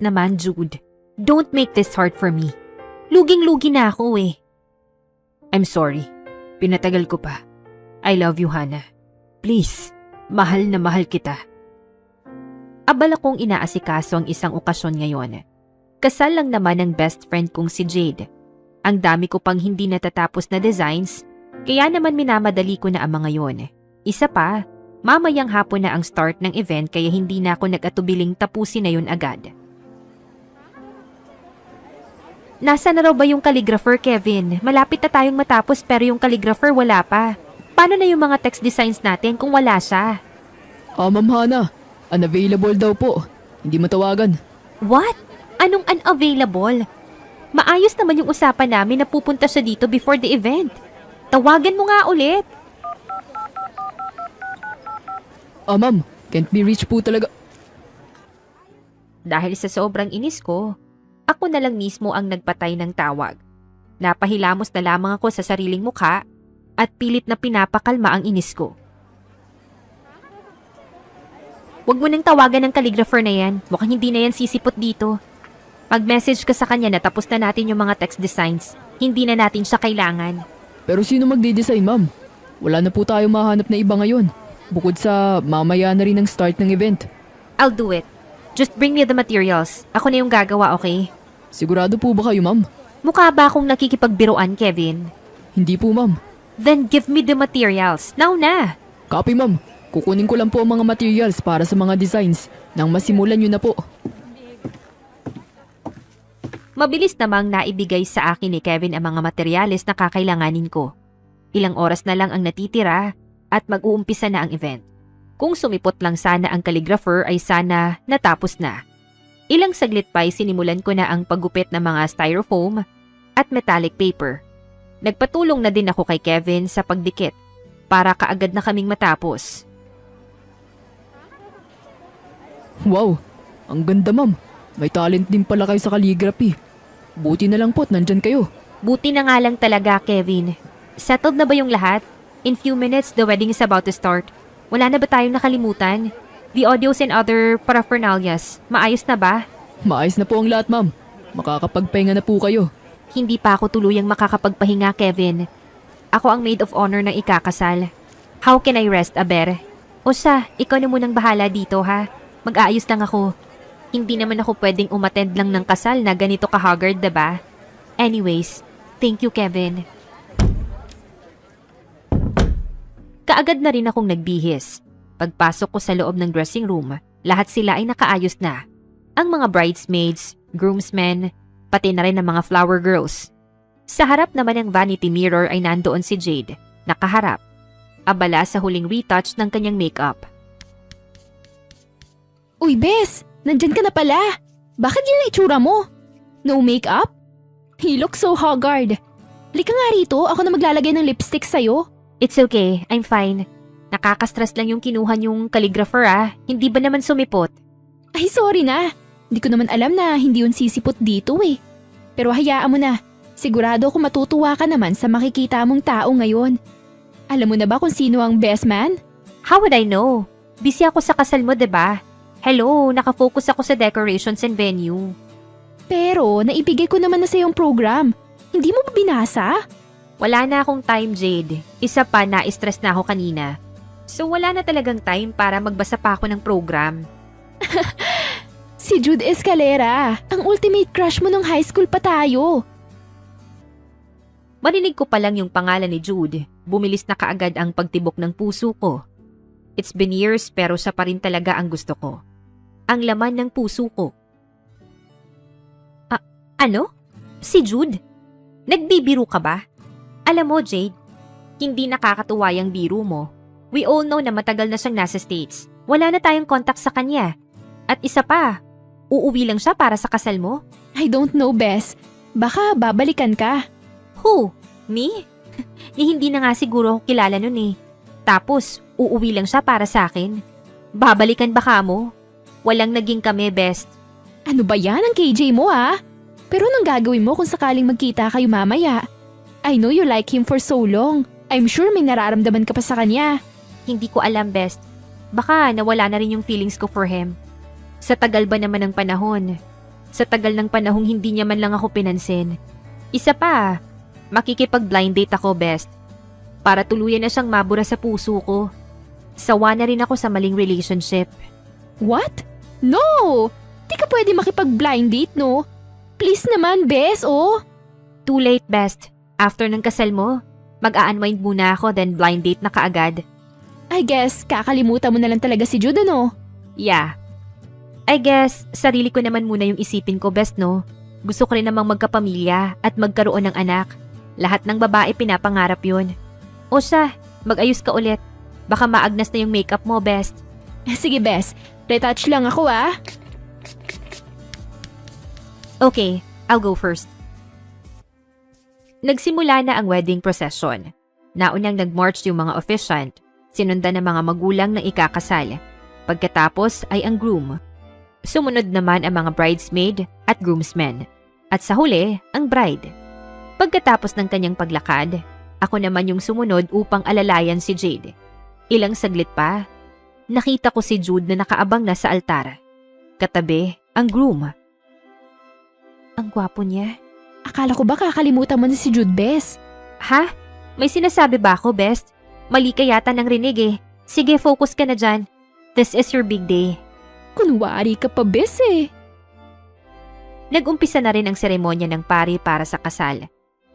naman, Jude. Don't make this hard for me. Luging-lugi na ako eh. I'm sorry. Pinatagal ko pa. I love you, Hannah. Please, mahal na mahal kita. Abala kong inaasikaso ang isang okasyon ngayon. Kasal lang naman ang best friend kong si Jade. Ang dami ko pang hindi natatapos na designs, kaya naman minamadali ko na ang mga yon. Isa pa, mamayang hapon na ang start ng event kaya hindi na ako nag-atubiling tapusin na yun agad. Nasaan na raw ba yung calligrapher, Kevin? Malapit na tayong matapos pero yung calligrapher wala pa. Paano na yung mga text designs natin kung wala siya? Ma'am Hannah, unavailable daw po. Hindi matawagan. What? Anong unavailable? Maayos naman yung usapan namin na pupunta siya dito before the event. Tawagan mo nga ulit. Ma'am, can't be reached po talaga. Dahil sa sobrang inis ko, ako na lang mismo ang nagpatay ng tawag. Napahilamos na lamang ako sa sariling mukha at pilit na pinapakalma ang inis ko. Huwag mo nang tawagan ng calligrapher na yan. Mukhang hindi na yan sisipot dito. Mag-message ka sa kanya na tapos na natin yung mga text designs. Hindi na natin siya kailangan. Pero sino magde-design, ma'am? Wala na po tayo mahanap na iba ngayon. Bukod sa mamaya na rin ang start ng event. I'll do it. Just bring me the materials. Ako na yung gagawa, okay? Sigurado po ba kayo, ma'am? Mukha ba akong nakikipagbiruan, Kevin? Hindi po, ma'am. Then give me the materials. Now na! Copy, ma'am. Kukunin ko lang po ang mga materials para sa mga designs nang masimulan nyo na po. Mabilis namang naibigay sa akin ni Kevin ang mga materyales na kakailanganin ko. Ilang oras na lang ang natitira at mag-uumpisa na ang event. Kung sumipot lang sana ang calligrapher ay sana natapos na. Ilang saglit pa ay sinimulan ko na ang paggupit ng mga styrofoam at metallic paper. Nagpatulong na din ako kay Kevin sa pagdikit para kaagad na kaming matapos. Wow, ang ganda, ma'am. May talent din pala kayo sa calligraphy. Buti na lang po't nandyan kayo. Buti na nga lang talaga, Kevin. Settled na ba yung lahat? In few minutes, the wedding is about to start. Wala na ba tayong nakalimutan? The audios and other paraphernalias, maayos na ba? Maayos na po ang lahat, ma'am. Makakapagpahinga na po kayo. Hindi pa ako tuluyang makakapagpahinga, Kevin. Ako ang maid of honor ng ikakasal. How can I rest, Aber? O siya, ikaw na munang bahala dito, ha? Mag-aayos lang ako. Hindi naman ako pwedeng umattend lang ng kasal na ganito ka-haggard, diba? Anyways, thank you, Kevin. Kaagad na rin akong nagbihis. Pagpasok ko sa loob ng dressing room, lahat sila ay nakaayos na. Ang mga bridesmaids, groomsmen, pati na rin ang mga flower girls. Sa harap naman ng vanity mirror ay nandoon si Jade, nakaharap. Abala sa huling retouch ng kanyang makeup. Uy, Bes! Nandyan ka na pala. Bakit yun ang itsura mo? No makeup? You look so haggard. Lika nga rito, ako na maglalagay ng lipstick sa'yo. It's okay, I'm fine. Nakaka-stress lang yung kinuha yung calligrapher Hindi ba naman sumipot? Ay, sorry na. Hindi ko naman alam na hindi yun sisipot dito eh. Pero hayaan mo na. Sigurado ako matutuwa ka naman sa makikita mong tao ngayon. Alam mo na ba kung sino ang best man? How would I know? Busy ako sa kasal mo, diba? Hello, nakafocus ako sa decorations and venue. Pero naibigay ko naman na sa yung program. Hindi mo ba binasa? Wala na akong time, Jade. Isa pa, na-stress na ako kanina. So wala na talagang time para magbasa pa ako ng program. Si Jude Escalera, ang ultimate crush mo nung high school pa tayo. Marinig ko pa lang yung pangalan ni Jude. Bumilis na kaagad ang pagtibok ng puso ko. It's been years pero siya pa rin talaga ang gusto ko. Ang laman ng puso ko. Ano? Si Jude? Nagbibiro ka ba? Alam mo, Jade, hindi nakakatuwa yung biro mo. We all know na matagal na siyang nasa States. Wala na tayong contact sa kanya. At isa pa, uuwi lang siya para sa kasal mo? I don't know, Bes. Baka babalikan ka. Who? Me? Ni hindi na nga siguro ako kilala nun eh. Tapos, uuwi lang siya para sa akin. Babalikan ba ka mo? Walang naging kami, best. Ano ba yan ang KJ mo Pero anong gagawin mo kung sakaling magkita kayo mamaya? I know you like him for so long. I'm sure may nararamdaman ka pa sa kanya. Hindi ko alam, best. Baka nawala na rin yung feelings ko for him. Sa tagal ba naman ng panahon, Sa tagal ng panahong hindi niya man lang ako pinansin. Isa pa, makikipag-blind date ako, best. Para tuluyan na siyang mabura sa puso ko. Sawa na rin ako sa maling relationship. What? No! Di ka pwede makipag-blind date, no? Please naman, bes, oh. Too late, best. After ng kasal mo, mag-a-unwind muna ako then blind date na kaagad. I guess, kakalimutan mo na lang talaga si Jude, ano? Yeah. I guess, sarili ko naman muna yung isipin ko, best, no? Gusto ko rin namang magkapamilya at magkaroon ng anak. Lahat ng babae pinapangarap yun. O siya, mag-ayos ka ulit. Baka maagnas na yung makeup mo, best. Sige, bes. Retouch lang ako, ah. Okay, I'll go first. Nagsimula na ang wedding procession. Naunang nag-march yung mga officiant, sinundan ng mga magulang ng ikakasal. Pagkatapos ay ang groom. Sumunod naman ang mga bridesmaid at groomsmen. At sa huli, ang bride. Pagkatapos ng kanyang paglakad, ako naman yung sumunod upang alalayan si Jade. Ilang saglit pa, nakita ko si Jude na nakaabang na sa altar. Katabi, ang groom. Ang gwapo niya. Akala ko ba kakalimutan mo na si Jude, bes? Ha? May sinasabi ba ako, best? Mali ka yata ng rinig eh. Sige, focus ka na dyan. This is your big day. Kunwari ka pa, bes eh. Nag-umpisa na rin ang seremonya ng pari para sa kasal.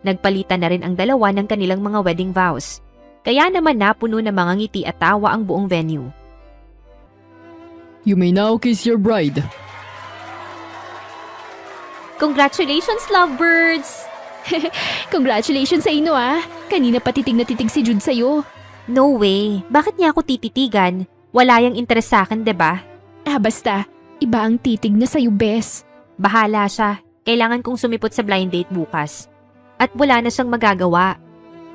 Nagpalitan na rin ang dalawa ng kanilang mga wedding vows. Kaya naman napuno ng mga ngiti at tawa ang buong venue. You may now kiss your bride. Congratulations, lovebirds! Congratulations sa inyo, ah. Kanina pa titig na titig si Jude sa'yo. No way. Bakit niya ako tititigan? Wala yang interes sa akin, 'di ba? Basta. Iba ang titig na sa'yo, bes. Bahala siya. Kailangan kong sumipot sa blind date bukas. At wala na siyang magagawa.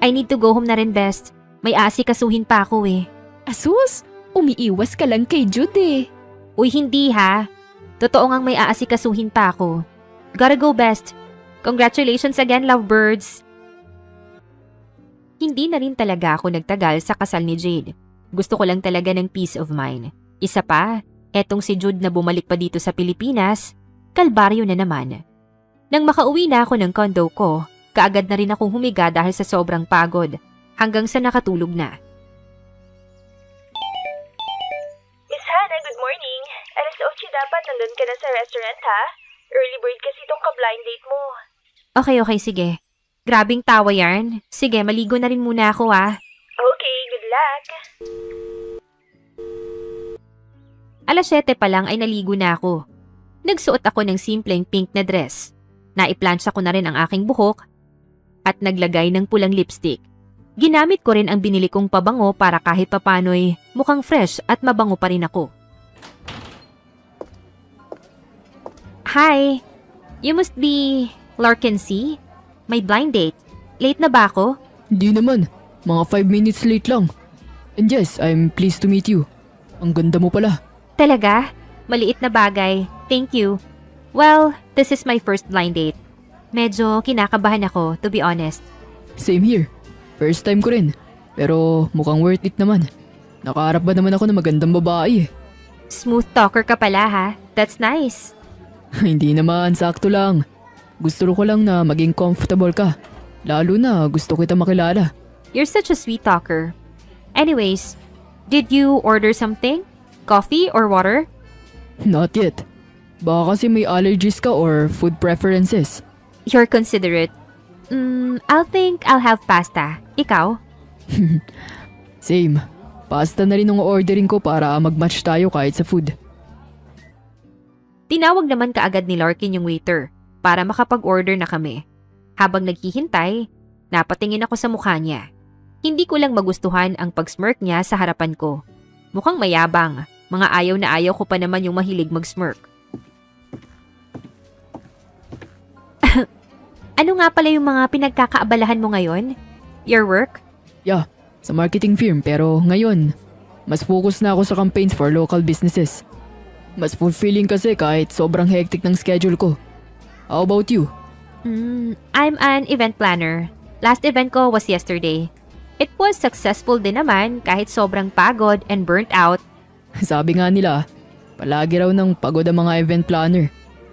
I need to go home na rin, best. May asikasuhin pa ako eh. Asus, umiiwas ka lang kay Jude eh. Uy, hindi ha. Totoo ngang may aasikasuhin pa ako. Gotta go, best. Congratulations again, lovebirds. Hindi na rin talaga ako nagtagal sa kasal ni Jade. Gusto ko lang talaga ng peace of mind. Isa pa, etong si Jude na bumalik pa dito sa Pilipinas, kalbaryo na naman. Nang makauwi na ako ng condo ko, kaagad na rin akong humiga dahil sa sobrang pagod, hanggang sa nakatulog na. Miss Hannah, good morning. Alas 8 dapat nandun ka na sa restaurant, ha? Early bird kasi itong ka-blind date mo. Okay, sige. Grabing tawa yarn. Sige, maligo na rin muna ako ah. Okay, good luck. Alas 7 pa lang ay naligo na ako. Nagsuot ako ng simpleng pink na dress. Naiplansya ko na rin ang aking buhok at naglagay ng pulang lipstick. Ginamit ko rin ang binili kong pabango para kahit papano'y mukhang fresh at mabango pa rin ako. Hi! You must be Larkin C? May blind date. Late na ba ako? Di naman. Mga 5 minutes late lang. And yes, I'm pleased to meet you. Ang ganda mo pala. Talaga? Maliit na bagay. Thank you. Well, this is my first blind date. Medyo kinakabahan ako, to be honest. Same here. First time ko rin. Pero mukhang worth it naman. Nakaharap ba naman ako ng magandang babae eh. Smooth talker ka pala ha. That's nice. Hindi naman, sakto lang. Gusto ko lang na maging comfortable ka. Lalo na gusto kita makilala. You're such a sweet talker. Anyways, did you order something? Coffee or water? Not yet. Baka kasi may allergies ka or food preferences. You're considerate. I'll have pasta. Ikaw? Same. Pasta na rin ang ordering ko para mag-match tayo kahit sa food. Tinawag naman kaagad ni Larkin yung waiter para makapag-order na kami. Habang naghihintay, napatingin ako sa mukha niya. Hindi ko lang magustuhan ang pag-smirk niya sa harapan ko. Mukhang mayabang. Mga ayaw na ayaw ko pa naman yung mahilig mag-smirk. Ano nga pala yung mga pinagkakaabalahan mo ngayon? Your work? Yeah, sa marketing firm pero ngayon, mas focus na ako sa campaigns for local businesses. Mas fulfilling kasi kahit sobrang hectic ng schedule ko. How about you? I'm an event planner. Last event ko was yesterday. It was successful din naman kahit sobrang pagod and burnt out. Sabi nga nila, palagi raw ng pagod ang mga event planner.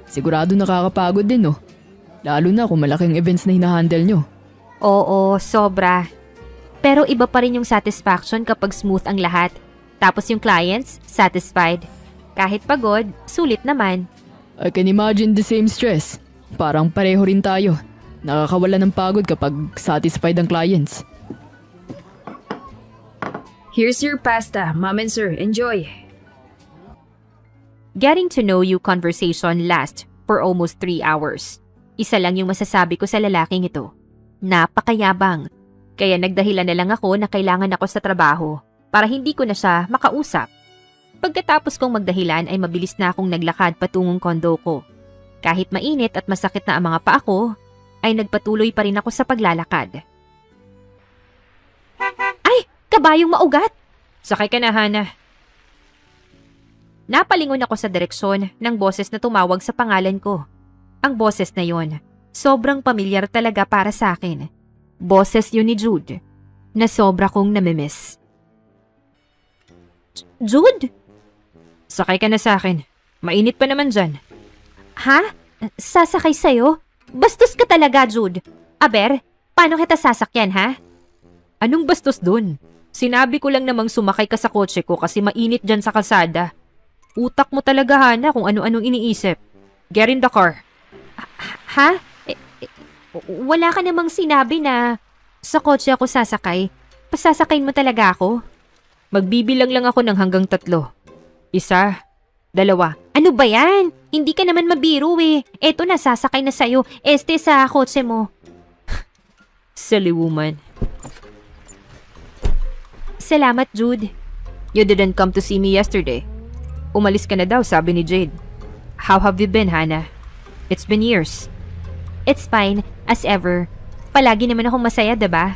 Sigurado nakakapagod din no. Lalo na kung malaking events na hinahandle nyo. Oo, sobra. Pero iba pa rin yung satisfaction kapag smooth ang lahat. Tapos yung clients, satisfied. Kahit pagod, sulit naman. I can imagine the same stress. Parang pareho rin tayo. Nakakawala ng pagod kapag satisfied ang clients. Here's your pasta, Mom and Sir. Enjoy. Getting to know you conversation last for almost 3 hours. Isa lang yung masasabi ko sa lalaking ito. Napakayabang. Kaya nagdahilan na lang ako na kailangan ako sa trabaho para hindi ko na siya makausap. Pagkatapos kong magdahilan ay mabilis na akong naglakad patungong kondo ko. Kahit mainit at masakit na ang mga paa ko, ay nagpatuloy pa rin ako sa paglalakad. Ay! Kabayong maugat! Sakay ka na, Hana. Napalingon ako sa direksyon ng boses na tumawag sa pangalan ko. Ang boses na yon, sobrang pamilyar talaga para sa akin. Boses yun ni Jude, na sobra kong namimiss. Jude? Sakay ka na sa akin. Mainit pa naman dyan. Ha? Sasakay sa'yo? Bastos ka talaga, Jude. Aber, paano kita sasakyan, ha? Anong bastos dun? Sinabi ko lang namang sumakay ka sa kotse ko kasi mainit dyan sa kalsada. Utak mo talaga, Hana, kung ano-anong iniisip. Get in the car. Ha? Wala ka namang sinabi na sa kotse ako sasakay. Pasasakayin mo talaga ako? Magbibilang lang ako ng hanggang 3. 1, 2. Ano ba yan? Hindi ka naman mabiro eh. Eto na, sasakay na sa'yo. Sa kotse mo. Silly woman. Salamat, Jude. You didn't come to see me yesterday. Umalis ka na daw, sabi ni Jade. How have you been, Hana? It's been years. It's fine, as ever. Palagi naman akong masaya, diba?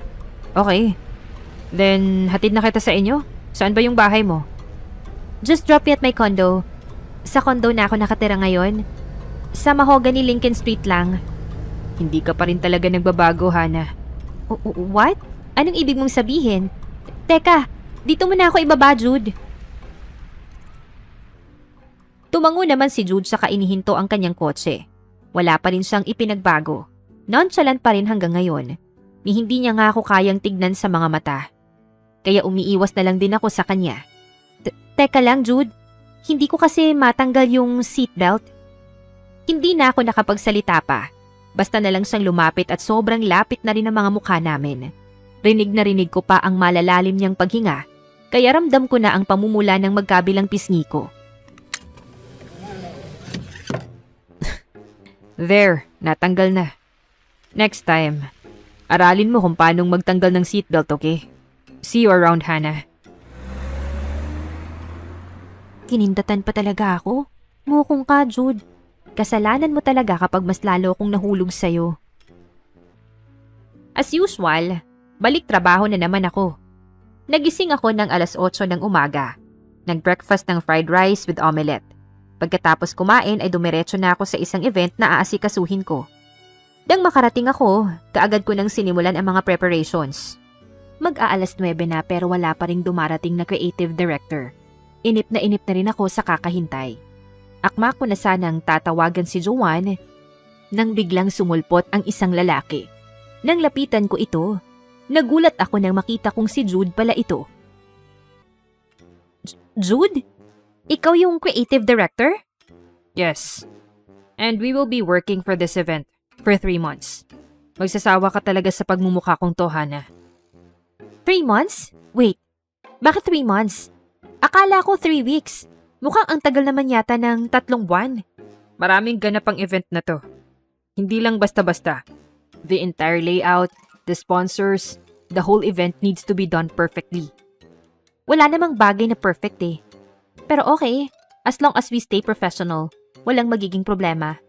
Okay. Then, hatid na kita sa inyo? Saan ba yung bahay mo? Just drop me at my condo. Sa condo na ako nakatira ngayon. Sa Mahogany Lincoln Street lang. Hindi ka pa rin talaga nagbabago, Hana. What? Anong ibig mong sabihin? Teka, dito mo na ako ibaba, Jude. Tumango naman si Jude sa kainihinto ang kanyang kotse. Wala pa rin siyang ipinagbago. Nonchalant pa rin hanggang ngayon. Ni hindi niya nga ako kayang tignan sa mga mata. Kaya umiiwas na lang din ako sa kanya. Teka lang, Jude. Hindi ko kasi matanggal yung seatbelt. Hindi na ako nakapagsalita pa. Basta na lang siyang lumapit at sobrang lapit na rin ang mga mukha namin. Rinig na rinig ko pa ang malalalim niyang paghinga. Kaya ramdam ko na ang pamumula ng magkabilang pisngi ko. There, natanggal na. Next time, aralin mo kung paanong magtanggal ng seatbelt, okay? See you around, Hana. Kinindatan pa talaga ako? Mukong ka, Jude. Kasalanan mo talaga kapag mas lalo akong nahulog sa'yo. As usual, balik trabaho na naman ako. Nagising ako ng 8:00 ng umaga. Nag-breakfast ng fried rice with omelette. Pagkatapos kumain ay dumiretso na ako sa isang event na aasikasuhin ko. Nang makarating ako, kaagad ko nang sinimulan ang mga preparations. Mag-aalas 9 na pero wala pa ring dumarating na creative director. Inip na rin ako sa kakahintay. Akma ko na sanang tatawagan si Joanne nang biglang sumulpot ang isang lalaki. Nang lapitan ko ito, nagulat ako nang makita kong si Jude pala ito. Jude? Ikaw yung creative director? Yes. And we will be working for this event for 3 months. Magsasawa ka talaga sa pagmumukha kong to, Hana. 3 months? Wait, bakit 3 months? Akala ko 3 weeks. Mukhang ang tagal naman yata ng 3 buwan. Maraming ganap ang event na to. Hindi lang basta-basta. The entire layout, the sponsors, the whole event needs to be done perfectly. Wala namang bagay na perfect eh. Pero okay, as long as we stay professional, walang magiging problema.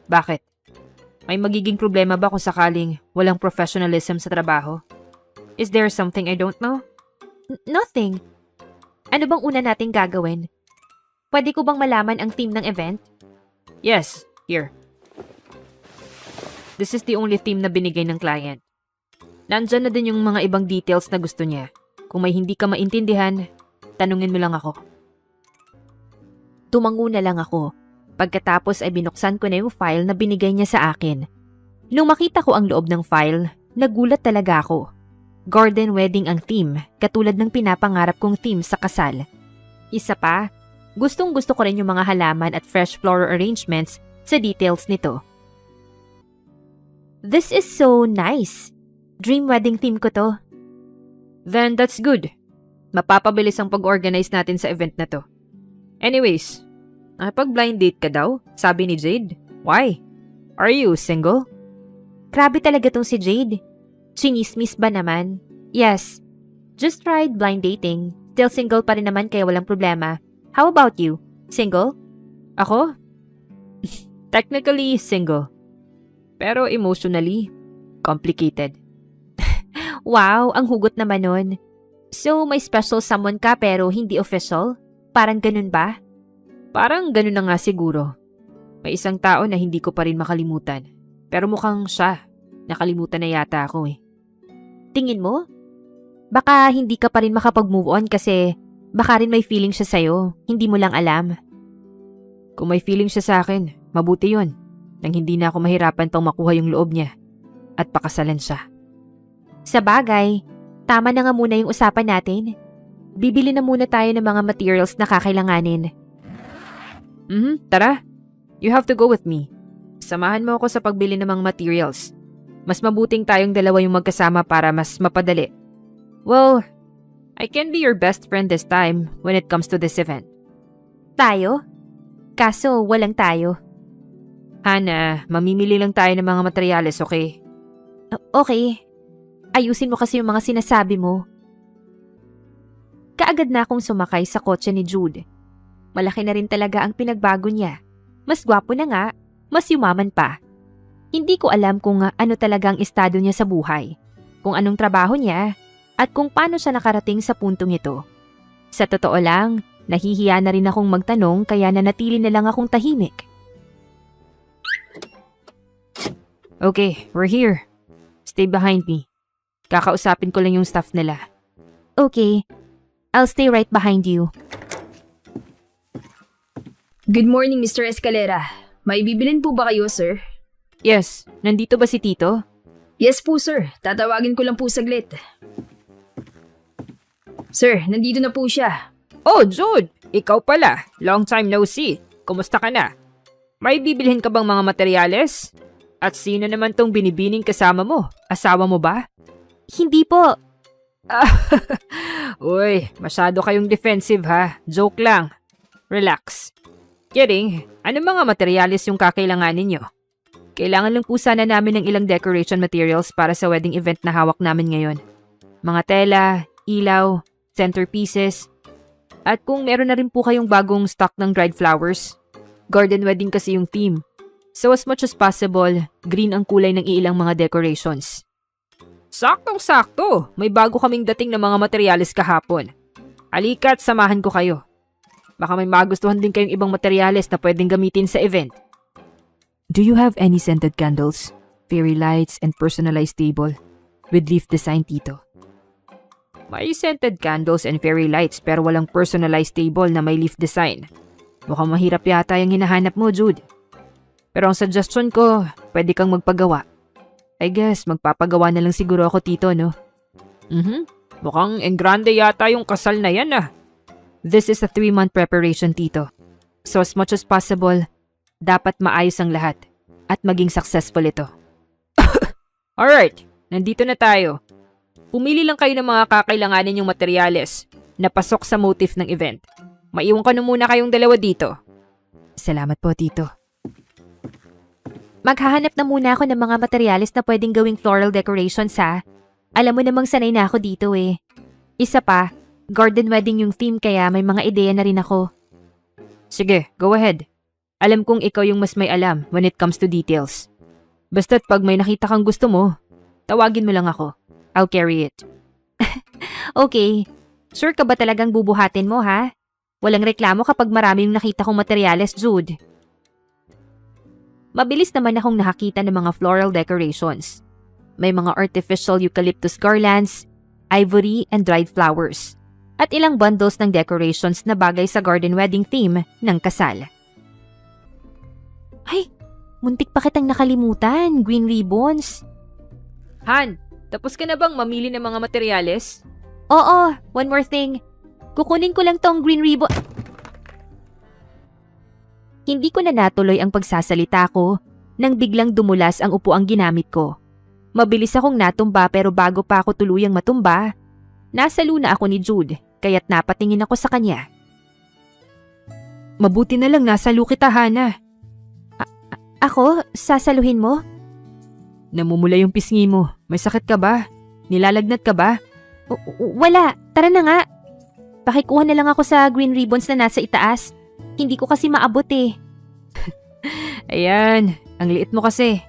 Bakit? May magiging problema ba kung sakaling walang professionalism sa trabaho? Is there something I don't know? Nothing. Ano bang una nating gagawin? Pwede ko bang malaman ang theme ng event? Yes, here. This is the only theme na binigay ng client. Nandyan na din yung mga ibang details na gusto niya. Kung may hindi ka maintindihan, tanungin mo lang ako. Tumango na lang ako. Pagkatapos ay binuksan ko na yung file na binigay niya sa akin. Nung makita ko ang loob ng file, nagulat talaga ako. Garden wedding ang theme, katulad ng pinapangarap kong theme sa kasal. Isa pa, gustong-gusto ko rin yung mga halaman at fresh floral arrangements sa details nito. This is so nice. Dream wedding theme ko to. Then that's good. Mapapabilis ang pag-organize natin sa event na to. Anyways, nakipag-blind date ka daw, sabi ni Jade. Why? Are you single? Grabe talaga tong si Jade. Chinismis ba naman? Yes. Just tried blind dating. Still single pa rin naman kaya walang problema. How about you? Single? Ako? Technically single. Pero emotionally, complicated. Wow, ang hugot naman nun. So, may special someone ka pero hindi official? Parang ganun ba? Parang ganun na nga siguro. May isang tao na hindi ko pa rin makalimutan. Pero mukhang siya. Nakalimutan na yata ako eh. Tingin mo? Baka hindi ka pa rin makapag-move on kasi baka rin may feeling siya sa'yo. Hindi mo lang alam. Kung may feeling siya sa akin, mabuti yun. Nang hindi na ako mahirapan pang makuha yung loob niya. At pakasalan siya. Sa bagay, tama na nga muna yung usapan natin. Bibili na muna tayo ng mga materials na kakailanganin. Tara. You have to go with me. Samahan mo ako sa pagbili ng mga materials. Mas mabuting tayong dalawa yung magkasama para mas mapadali. Well, I can be your best friend this time when it comes to this event. Tayo? Kaso walang tayo. Hana, mamimili lang tayo ng mga materyales, okay? Okay. Ayusin mo kasi yung mga sinasabi mo. Kaagad na akong sumakay sa kotse ni Jude. Malaki na rin talaga ang pinagbago niya. Mas gwapo na nga, mas yumaman pa. Hindi ko alam kung ano talaga ang estado niya sa buhay, kung anong trabaho niya, at kung paano siya nakarating sa puntong ito. Sa totoo lang, nahihiya na rin akong magtanong kaya nanatili na lang akong tahimik. Okay, we're here. Stay behind me. Kakausapin ko lang yung staff nila. Okay, I'll stay right behind you. Good morning, Mr. Escalera. May bibilin po ba kayo, sir? Yes, nandito ba si Tito? Yes po, sir. Tatawagin ko lang po saglit. Sir, nandito na po siya. Oh, Jude! Ikaw pala. Long time no see. Kumusta ka na? May bibilhin ka bang mga materyales? At sino naman tong binibining kasama mo? Asawa mo ba? Hindi po. Uy, masyado kayong defensive ha. Joke lang. Relax. Kidding, ano mga materyales yung kakailanganin nyo? Kailangan lang po sana namin ng ilang decoration materials para sa wedding event na hawak namin ngayon. Mga tela, ilaw, centerpieces, at kung meron na rin po kayong bagong stock ng dried flowers. Garden wedding kasi yung theme. So as much as possible, green ang kulay ng ilang mga decorations. Saktong-sakto, may bago kaming dating na mga materyales kahapon. Halika at samahan ko kayo. Baka may magustuhan din kayong ibang materyales na pwedeng gamitin sa event. Do you have any scented candles, fairy lights, and personalized table with leaf design, Tito? May scented candles and fairy lights pero walang personalized table na may leaf design. Mukhang mahirap yata yung hinahanap mo, Jude. Pero ang suggestion ko, pwede kang magpagawa. I guess magpapagawa na lang siguro ako, Tito, no? Mukhang engrande yata yung kasal na yan ah. This is a 3-month preparation, Tito. So as much as possible, dapat maayos ang lahat at maging successful ito. Alright, nandito na tayo. Pumili lang kayo ng mga kakailanganin yung materyales na pasok sa motif ng event. Maiwan ko na muna kayong dalawa dito. Salamat po, Tito. Maghahanap na muna ako ng mga materyales na pwedeng gawing floral decorations, ha? Alam mo namang sanay na ako dito eh. Isa pa, garden wedding yung theme kaya may mga ideya na rin ako. Sige, go ahead. Alam kong ikaw yung mas may alam when it comes to details. Basta't pag may nakita kang gusto mo, tawagin mo lang ako. I'll carry it. Okay, sure ka ba talagang bubuhatin mo, ha? Walang reklamo kapag marami yung nakita kong materyales, Jude. Mabilis naman akong nakakita ng mga floral decorations. May mga artificial eucalyptus garlands, ivory and dried flowers, at ilang bundles ng decorations na bagay sa garden wedding theme ng kasal. Ay, muntik pa kitang nakalimutan. Green ribbons. Han, tapos ka na bang mamili ng mga materyales? Oo, one more thing. Kukunin ko lang tong green ribbon. Hindi ko na natuloy ang pagsasalita ko nang biglang dumulas ang upuang ginamit ko. Mabilis akong natumba pero bago pa ako tuluyang matumba, nasalo na ako ni Jude kaya't napatingin ako sa kanya. Mabuti na lang nasalo kita, Hana. Ako? Sasaluhin mo? Namumula yung pisngi mo. May sakit ka ba? Nilalagnat ka ba? Wala. Tara na nga. Pakikuha na lang ako sa green ribbons na nasa itaas. Hindi ko kasi maabot eh. Ayan, ang liit mo kasi.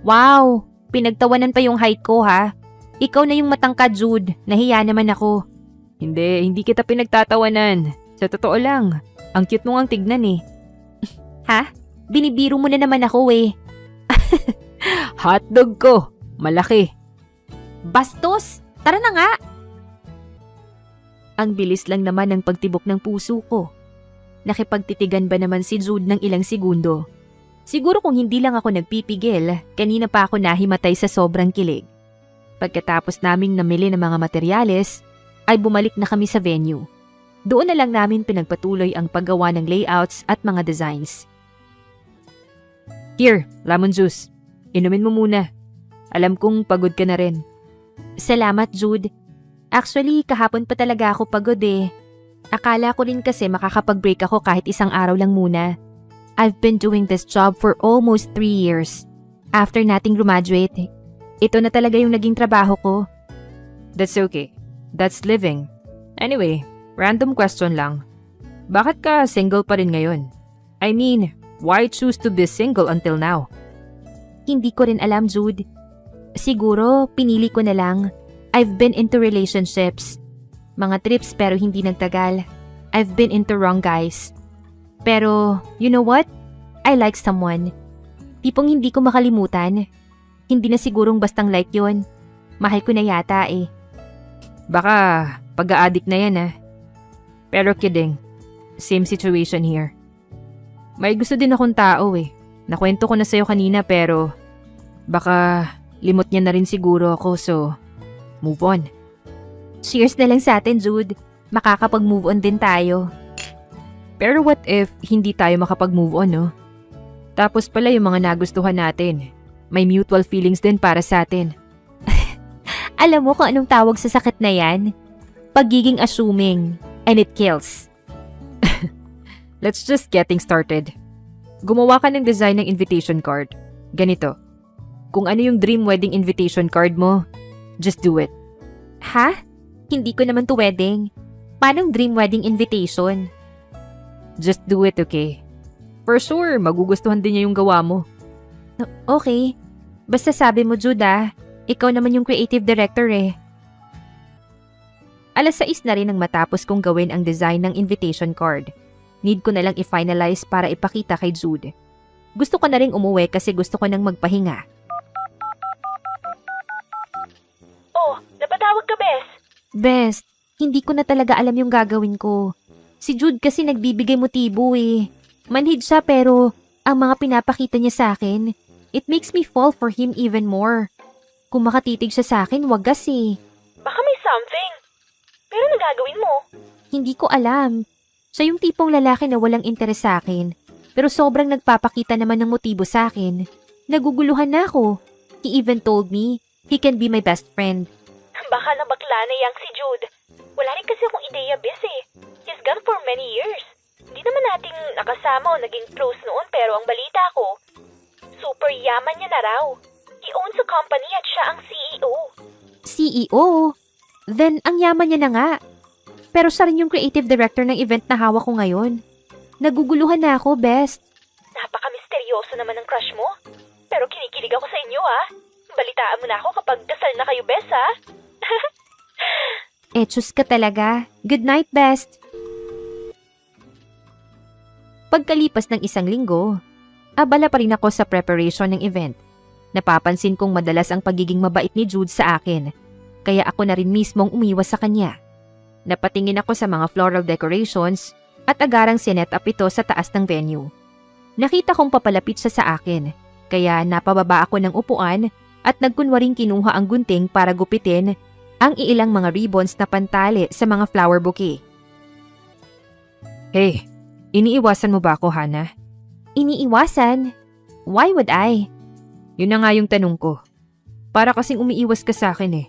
Wow! Pinagtawanan pa yung height ko ha. Ikaw na yung matangkad, Jude. Nahiya naman ako. Hindi kita pinagtatawanan. Sa totoo lang, ang cute mo ngang tignan eh. Ha? Binibiro mo na naman ako eh. Hotdog ko, malaki. Bastos! Tara na nga! Ang bilis lang naman ng pagtibok ng puso ko. Nakipagtitigan ba naman si Jude ng ilang segundo? Siguro kung hindi lang ako nagpipigil, kanina pa ako nahimatay sa sobrang kilig. Pagkatapos naming namili ng mga materyales, ay bumalik na kami sa venue. Doon na lang namin pinagpatuloy ang paggawa ng layouts at mga designs. Here, lemon juice. Inumin mo muna. Alam kong pagod ka na rin. Salamat, Jude. Actually, kahapon pa talaga ako pagod eh. Akala ko rin kasi makakapag-break ako kahit isang araw lang muna. I've been doing this job for almost 3 years. After nating graduate, ito na talaga yung naging trabaho ko. That's okay. That's living. Anyway, random question lang. Bakit ka single pa rin ngayon? I mean, why choose to be single until now? Hindi ko rin alam, Jude. Siguro, pinili ko na lang. I've been into relationships. Mga trips pero hindi nagtagal. I've been into wrong guys. Pero, you know what? I like someone. Tipong hindi ko makalimutan. Hindi na sigurong bastang like yon. Mahal ko na yata eh. Baka pag-a-addict na yan ah. Pero kidding. Same situation here. May gusto din akong tao eh. Nakwento ko na sa'yo kanina pero baka limot niya na rin siguro ako so move on. Cheers na lang sa atin, Jude. Makakapag-move on din tayo. Pero what if hindi tayo makapag-move on, no? Tapos pala yung mga nagustuhan natin. May mutual feelings din para sa atin. Alam mo kung anong tawag sa sakit na yan? Pagiging assuming. And it kills. Let's just getting started. Gumawa ka ng design ng invitation card. Ganito. Kung ano yung dream wedding invitation card mo, just do it. Ha? Hindi ko naman to wedding. Paanong dream wedding invitation? Just do it, okay? For sure, magugustuhan din niya yung gawa mo. Okay. Basta sabi mo, Jude ah. Ikaw naman yung creative director eh. 6:00 na rin nang matapos kong gawin ang design ng invitation card. Need ko na lang i-finalize para ipakita kay Jude. Gusto ko na rin umuwi kasi gusto ko nang magpahinga. Oh, napatawag ka, Bes? Best, hindi ko na talaga alam yung gagawin ko. Si Jude kasi nagbibigay motibo eh. Manhid siya pero ang mga pinapakita niya sa akin, it makes me fall for him even more. Kung makatitig siya sa akin, wagas eh. Baka may something. Pero nagagawin mo? Hindi ko alam. Siya yung tipong lalaki na walang interes sa akin. Pero sobrang nagpapakita naman ng motibo sa akin. Naguguluhan na ako. He even told me he can be my best friend. Baka na bakla na yang si Jude. Wala rin kasi akong ideya, Bes eh. He's gone for many years. Hindi naman nating nakasama o naging close noon pero ang balita ko, super yaman niya na raw. He owns a company at siya ang CEO. CEO? Then, ang yaman niya na nga. Pero siya rin yung creative director ng event na hawak ko ngayon. Naguguluhan na ako, Best. Napaka-misteryoso naman ng crush mo. Pero kinikilig ako sa inyo ah. Balitaan mo na ako kapag kasal na kayo, Bes ah. Etchus ka talaga. Good night, Best. Pagkalipas ng 1 linggo, abala pa rin ako sa preparation ng event. Napapansin kong madalas ang pagiging mabait ni Jude sa akin, kaya ako na rin mismong umiwas sa kanya. Napatingin ako sa mga floral decorations at agarang sinet up ito sa taas ng venue. Nakita kong papalapit siya sa akin, kaya napababa ako ng upuan at nagkunwaring kinuha ang gunting para gupitin ang iilang mga ribbons na pantali sa mga flower bouquet. Hey, iniiwasan mo ba ako, Hana? Iniiwasan? Why would I? Yun na nga yung tanong ko. Para kasing umiiwas ka sa akin eh.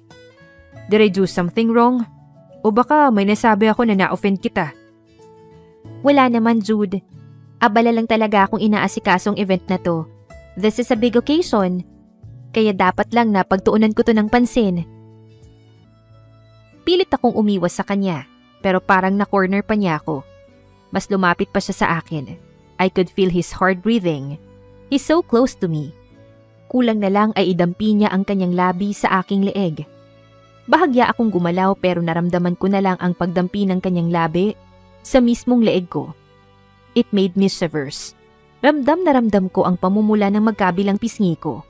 Did I do something wrong? O baka may nasabi ako na na-offend kita? Wala naman, Jude. Abala lang talaga akong inaasikasong event na to. This is a big occasion. Kaya dapat lang na pagtuunan ko to ng pansin. Pilit akong umiwas sa kanya, pero parang na-corner pa niya ako. Mas lumapit pa siya sa akin. I could feel his hard breathing. He's so close to me. Kulang na lang ay idampi niya ang kanyang labi sa aking leeg. Bahagya akong gumalaw pero naramdaman ko na lang ang pagdampi ng kanyang labi sa mismong leeg ko. It made me shivers. Ramdam na ramdam ko ang pamumula ng magkabilang pisngi ko.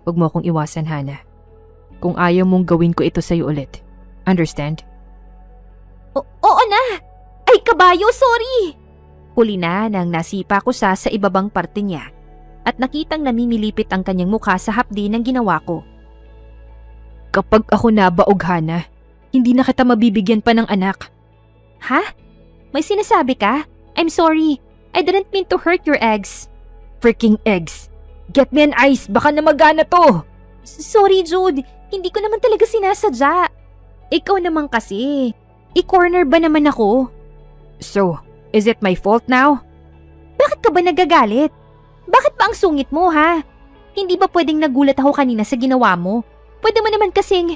Huwag mo akong iwasan, Hana. Kung ayaw mong gawin ko ito sa'yo ulit. Understand? Oo na! Ay kabayo, sorry! Huli na nang nasipa ko siya sa ibabang parte niya at nakitang namimilipit ang kanyang mukha sa hapdi ng ginawa ko. Kapag ako nabaog, Hana, hindi na kita mabibigyan pa ng anak. Ha? May sinasabi ka? I'm sorry. I didn't mean to hurt your eggs. Freaking eggs! Get me an ice! Baka na magana to! Sorry, Jude. Hindi ko naman talaga sinasadya. Ikaw naman kasi. I-corner ba naman ako? So, is it my fault now? Bakit ka ba nagagalit? Bakit ba ang sungit mo, ha? Hindi ba pwedeng nagulat ako kanina sa ginawa mo? Pwede mo naman kasing...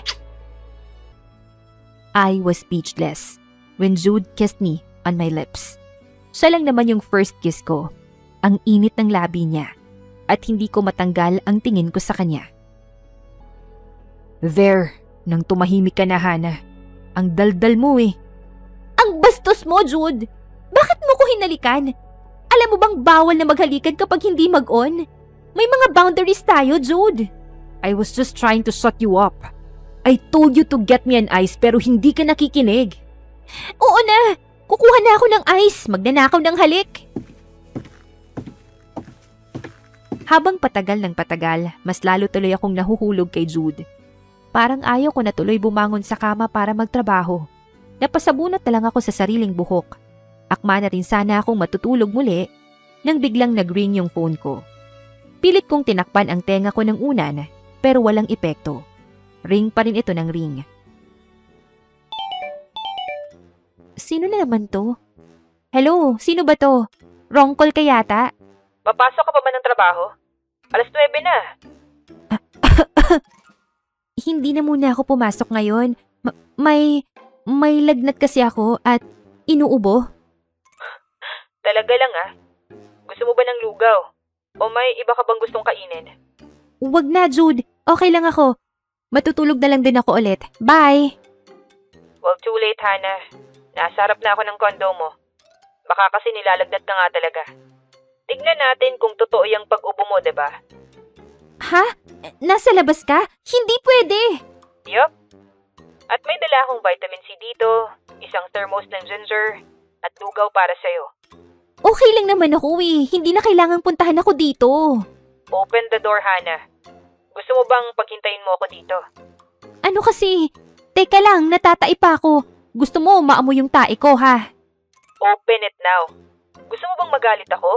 I was speechless when Jude kissed me on my lips. Siya lang naman yung first kiss ko. Ang init ng labi niya at hindi ko matanggal ang tingin ko sa kanya. There, nang tumahimik ka na, Hana. Ang daldal mo eh. Ang bastos mo, Jude! Bakit mo ko hinalikan? Alam mo bang bawal na maghalikan kapag hindi mag-on? May mga boundaries tayo, Jude. I was just trying to shut you up. I told you to get me an ice pero hindi ka nakikinig. Oo na! Kukuha na ako ng ice. Magnanakaw ng halik. Habang patagal ng patagal, mas lalo tuloy akong nahuhulog kay Jude. Parang ayaw ko na tuloy bumangon sa kama para magtrabaho. Napasabunot na lang ako sa sariling buhok. Akma na rin sana akong matutulog muli nang biglang nag-ring yung phone ko. Pilit kong tinakpan ang tenga ko ng unan pero walang epekto. Ring pa rin ito ng ring. Sino na naman to? Hello, sino ba to? Wrong call ka yata? Papasok ka pa ba ng trabaho? 9:00 na. Hindi na muna ako pumasok ngayon. May lagnat kasi ako at inuubo. Talaga lang ah. Gusto mo ba ng lugaw? O may iba ka bang gustong kainin? Wag na, Jude. Okay lang ako. Matutulog na lang din ako ulit. Bye! Well, too late, Hana. Nasa harap na ako ng kondo mo. Baka kasi nilalagnat ka nga talaga. Tignan natin kung totoo yung pag-ubo mo, diba? Ha? Nasa labas ka? Hindi pwede! Yup. At may dala akong vitamin C dito, isang thermos ng ginger, at lugaw para sa'yo. Okay lang naman ako eh. Hindi na kailangang puntahan ako dito. Open the door, Hana. Gusto mo bang paghintayin mo ako dito? Ano kasi? Teka lang, natatai pa ako. Gusto mo maamoy yung tae ko, ha? Open it now. Gusto mo bang magalit ako?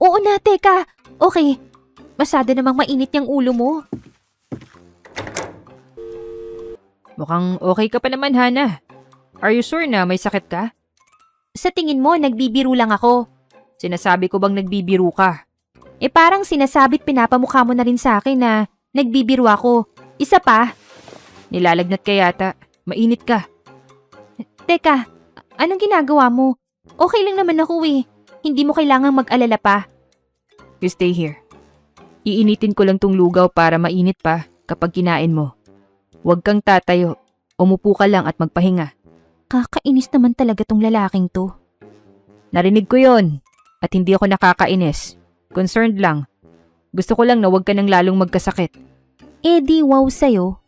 Oo na, teka. Okay. Masyado namang mainit yung ulo mo. Mukhang okay ka pa naman, Hana. Are you sure na may sakit ka? Sa tingin mo, nagbibiro lang ako. Sinasabi ko bang nagbibiro ka? Parang sinasabi't pinapamukha mo na rin sa akin na nagbibiro ako. Isa pa. Nilalagnat ka yata. Mainit ka. Teka, anong ginagawa mo? Okay lang naman ako eh. Hindi mo kailangang mag-alala pa. You stay here. Iinitin ko lang tong lugaw para mainit pa kapag kinain mo. Huwag kang tatayo. Umupo ka lang at magpahinga. Kakainis naman talaga tong lalaking to. Narinig ko yon. At hindi ako nakakainis. Concerned lang. Gusto ko lang na huwag ka nang lalong magkasakit. Di wow sa'yo.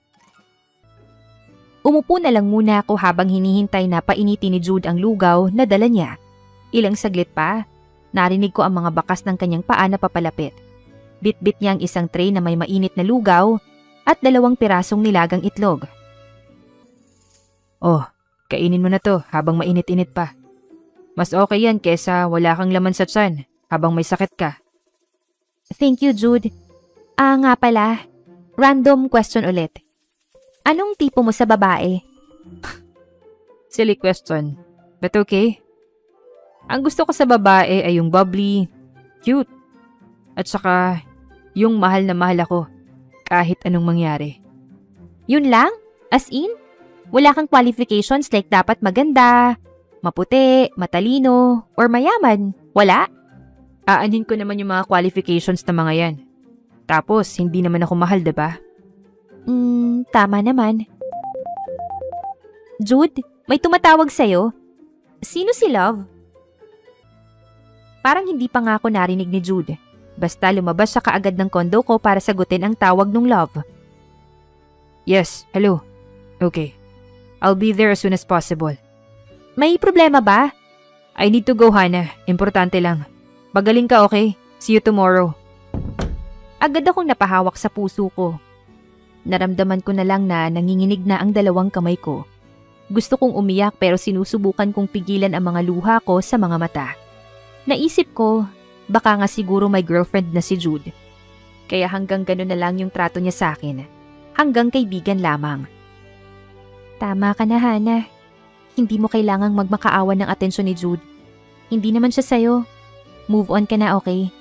Umupo na lang muna ako habang hinihintay na painitin ni Jude ang lugaw na dala niya. Ilang saglit pa, Narinig ko ang mga bakas ng kanyang paa na papalapit. Bit-bit niya ang isang tray na may mainit na lugaw at 2 pirasong nilagang itlog. Oh, kainin mo na to habang mainit-init pa. Mas okay yan kesa wala kang laman sa tiyan habang may sakit ka. Thank you, Jude. Nga pala, random question ulit. Anong tipo mo sa babae? Silly question, but okay. Ang gusto ko sa babae ay yung bubbly, cute, at saka yung mahal na mahal ako kahit anong mangyari. Yun lang? As in? Wala kang qualifications like dapat maganda, maputi, matalino, or mayaman? Wala? Aanhin ko naman yung mga qualifications na mga yan. Tapos, hindi naman ako mahal, diba? Tama naman. Jude, may tumatawag sa'yo. Sino si Love? Parang hindi pa nga ako narinig ni Jude. Basta lumabas siya kaagad ng kondo ko para sagutin ang tawag ng Love. Yes, hello. Okay. I'll be there as soon as possible. May problema ba? I need to go, Hana. Importante lang. Pagaling ka, okay? See you tomorrow. Agad akong napahawak sa puso ko. Naramdaman ko na lang na nanginginig na ang 2 kamay ko. Gusto kong umiyak pero sinusubukan kong pigilan ang mga luha ko sa mga mata. Naisip ko, baka nga siguro may girlfriend na si Jude. Kaya hanggang gano'n na lang yung trato niya sa akin. Hanggang kaibigan lamang. Tama ka na, Hana. Hindi mo kailangang magmakaawan ng atensyon ni Jude. Hindi naman siya sa'yo. Move on ka na, okay?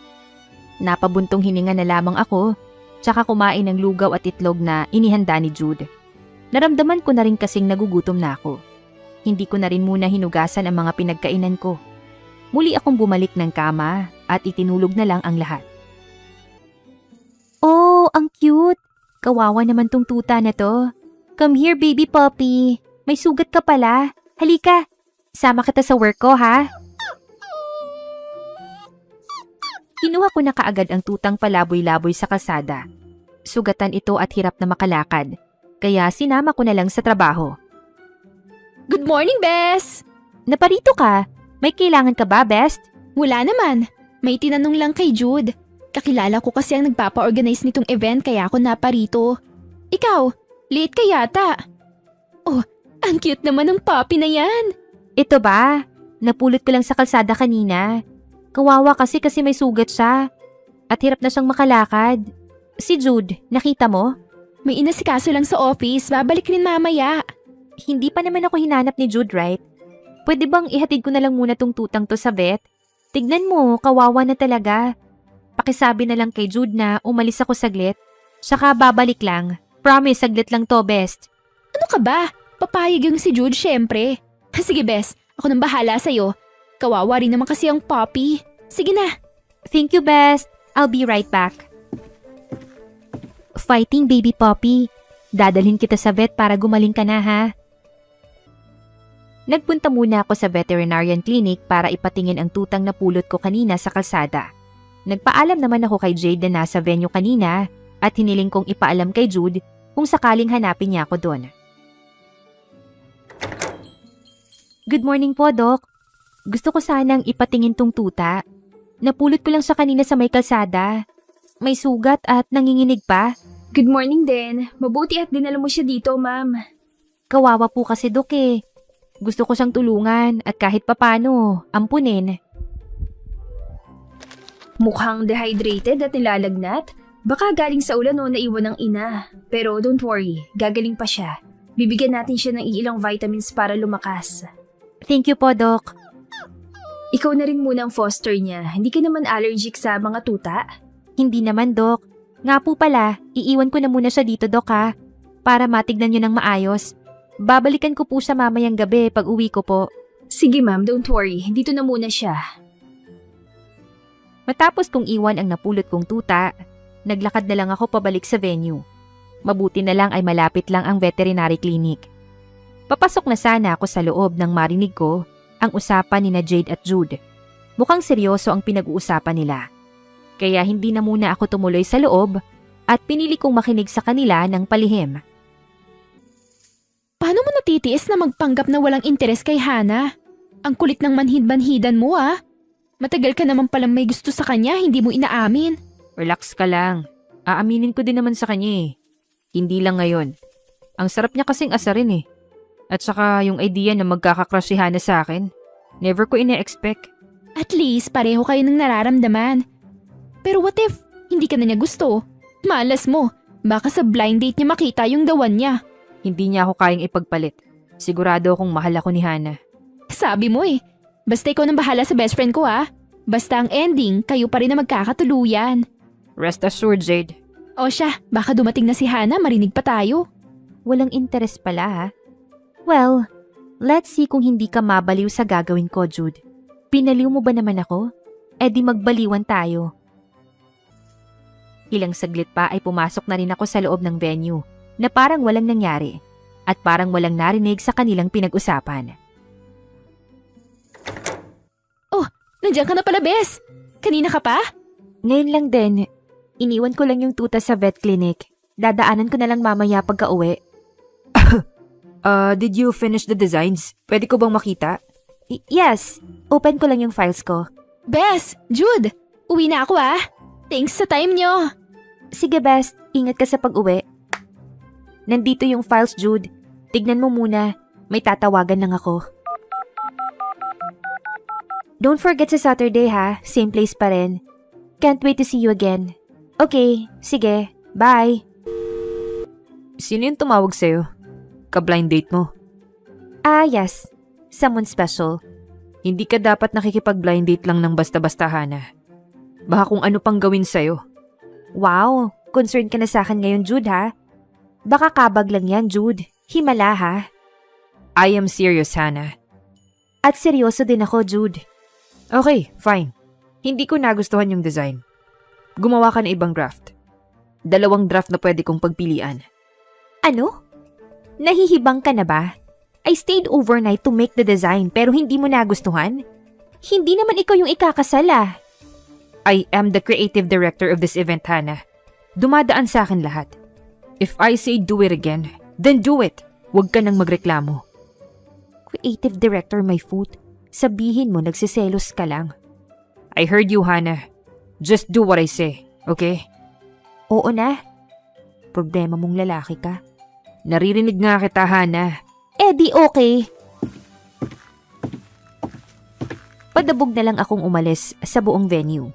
Napabuntong hininga na lamang ako, tsaka kumain ng lugaw at itlog na inihanda ni Jude. Naramdaman ko na rin kasing nagugutom na ako. Hindi ko na rin muna hinugasan ang mga pinagkainan ko. Muli akong bumalik ng kama at itinulog na lang ang lahat. Oh, ang cute! Kawawa naman tong tuta na to. Come here, baby puppy. May sugat ka pala. Halika, sama kita sa work ko, ha? Kinuha ko na kaagad ang tutang palaboy-laboy sa kalsada. Sugatan ito at hirap na makalakad, kaya sinama ko na lang sa trabaho. Good morning, Bes! Naparito ka? May kailangan ka ba, Best? Wala naman. May tinanong lang kay Jude. Kakilala ko kasi ang nagpapa-organize nitong event kaya ako naparito. Ikaw, late ka yata. Oh, ang cute naman ng puppy na yan. Ito ba? Napulot ko lang sa kalsada kanina. Kawawa kasi may sugat siya. At hirap na siyang makalakad. Si Jude, nakita mo? May inasikaso lang sa office. Babalik rin mamaya. Hindi pa naman ako hinanap ni Jude, right? Pwede bang ihatid ko na lang muna tong tutang to sa vet? Tignan mo, kawawa na talaga. Pakisabi na lang kay Jude na umalis ako saglit. Saka babalik lang. Promise, saglit lang to, Best. Ano ka ba? Papayag yung si Jude, syempre. Sige, Bes. Ako nang bahala sa'yo. Kawawa rin naman kasi ang puppy. Sige na. Thank you, Best. I'll be right back. Fighting, baby puppy. Dadalhin kita sa vet para gumaling ka na, ha? Nagpunta muna ako sa veterinarian clinic para ipatingin ang tutang na pulot ko kanina sa kalsada. Nagpaalam naman ako kay Jade na nasa venue kanina at hiniling kong ipaalam kay Jude kung sakaling hanapin niya ako doon. Good morning po, Doc. Gusto ko sanang ipatingin tong tuta. Napulot ko lang siya kanina sa may kalsada. May sugat at nanginginig pa. Good morning din. Mabuti at dinala mo siya dito, ma'am. Kawawa po kasi, Doc eh. Gusto ko siyang tulungan at kahit papano, ampunin. Mukhang dehydrated at nilalagnat. Baka galing sa ulan o naiwan ng ina. Pero don't worry, gagaling pa siya. Bibigyan natin siya ng ilang vitamins para lumakas. Thank you po, Doc. Ikaw na rin muna ang foster niya. Hindi ka naman allergic sa mga tuta? Hindi naman, Doc. Nga po pala, iiwan ko na muna siya dito, Doc, ha? Para matignan niyo ng maayos. Babalikan ko po siya mamayang gabi pag uwi ko po. Sige ma'am, don't worry. Dito na muna siya. Matapos kong iwan ang napulot kong tuta, naglakad na lang ako pabalik sa venue. Mabuti na lang ay malapit lang ang veterinary clinic. Papasok na sana ako sa loob nang marinig ko ang usapan ni na Jade at Jude. Mukhang seryoso ang pinag-uusapan nila. Kaya hindi na muna ako tumuloy sa loob at pinili kong makinig sa kanila ng palihim. Paano mo natitiis na magpanggap na walang interes kay Hana? Ang kulit ng manhid-manhidan mo, ah. Matagal ka naman palang may gusto sa kanya, hindi mo inaamin. Relax ka lang. Aaminin ko din naman sa kanya eh. Hindi lang ngayon. Ang sarap niya kasing asarin eh. At saka yung idea na magkakakrush si Hana sa akin, never ko ine-expect. At least pareho kayo ng nararamdaman. Pero what if hindi ka na niya gusto? Malas mo. Baka sa blind date niya makita yung dawan niya. Hindi niya ako kayang ipagpalit. Sigurado akong mahal ako ni Hana. Sabi mo eh. Basta ikaw nang bahala sa best friend ko ah. Basta ang ending, kayo pa rin na magkakatuluyan. Rest assured, Jade. O siya, baka dumating na si Hana, marinig pa tayo. Walang interes pala ha? Well, let's see kung hindi ka mabaliw sa gagawin ko, Jude. Pinaliw mo ba naman ako? Eh di magbaliwan tayo. Ilang saglit pa ay pumasok na rin ako sa loob ng venue na parang walang nangyari at parang walang narinig sa kanilang pinag-usapan. Nandiyan ka na pala, Bes. Kanina ka pa? Ngayon lang din, iniwan ko lang yung tuta sa vet clinic. Dadaanan ko na lang mamaya pagka-uwi. Did you finish the designs? Pwede ko bang makita? Yes, open ko lang yung files ko. Bes, Jude, uwi na ako ah. Thanks sa time nyo. Sige best, ingat ka sa pag-uwi. Nandito yung files, Jude. Tignan mo muna, may tatawagan lang ako. Don't forget sa Saturday ha, same place pa rin. Can't wait to see you again. Okay, sige, bye. Sino yung tumawag sa'yo? Ka-blind date mo? Yes, someone special. Hindi ka dapat nakikipag-blind date lang ng basta-basta, Hana. Baka kung ano pang gawin sa'yo. Wow, concerned ka na sa akin ngayon, Jude ha? Baka kabag lang yan, Jude. Himala ha? I am serious, Hana. At seryoso din ako, Jude. Okay, fine. Hindi ko nagustuhan yung design. Gumawa ka ng ibang draft. 2 draft na pwede kong pagpilian. Ano? Nahihibang ka na ba? I stayed overnight to make the design pero hindi mo nagustuhan? Hindi naman ikaw yung ikakasal ah. I am the creative director of this event, Hana. Dumadaan sa akin lahat. If I say do it again, then do it. Huwag ka nang magreklamo. Creative director, my foot. Sabihin mo nagsiselos ka lang. I heard you, Hana. Just do what I say, okay? Oo na. Problema mong lalaki ka. Naririnig nga kita, Hana. Eh di okay. Padabog na lang akong umalis sa buong venue.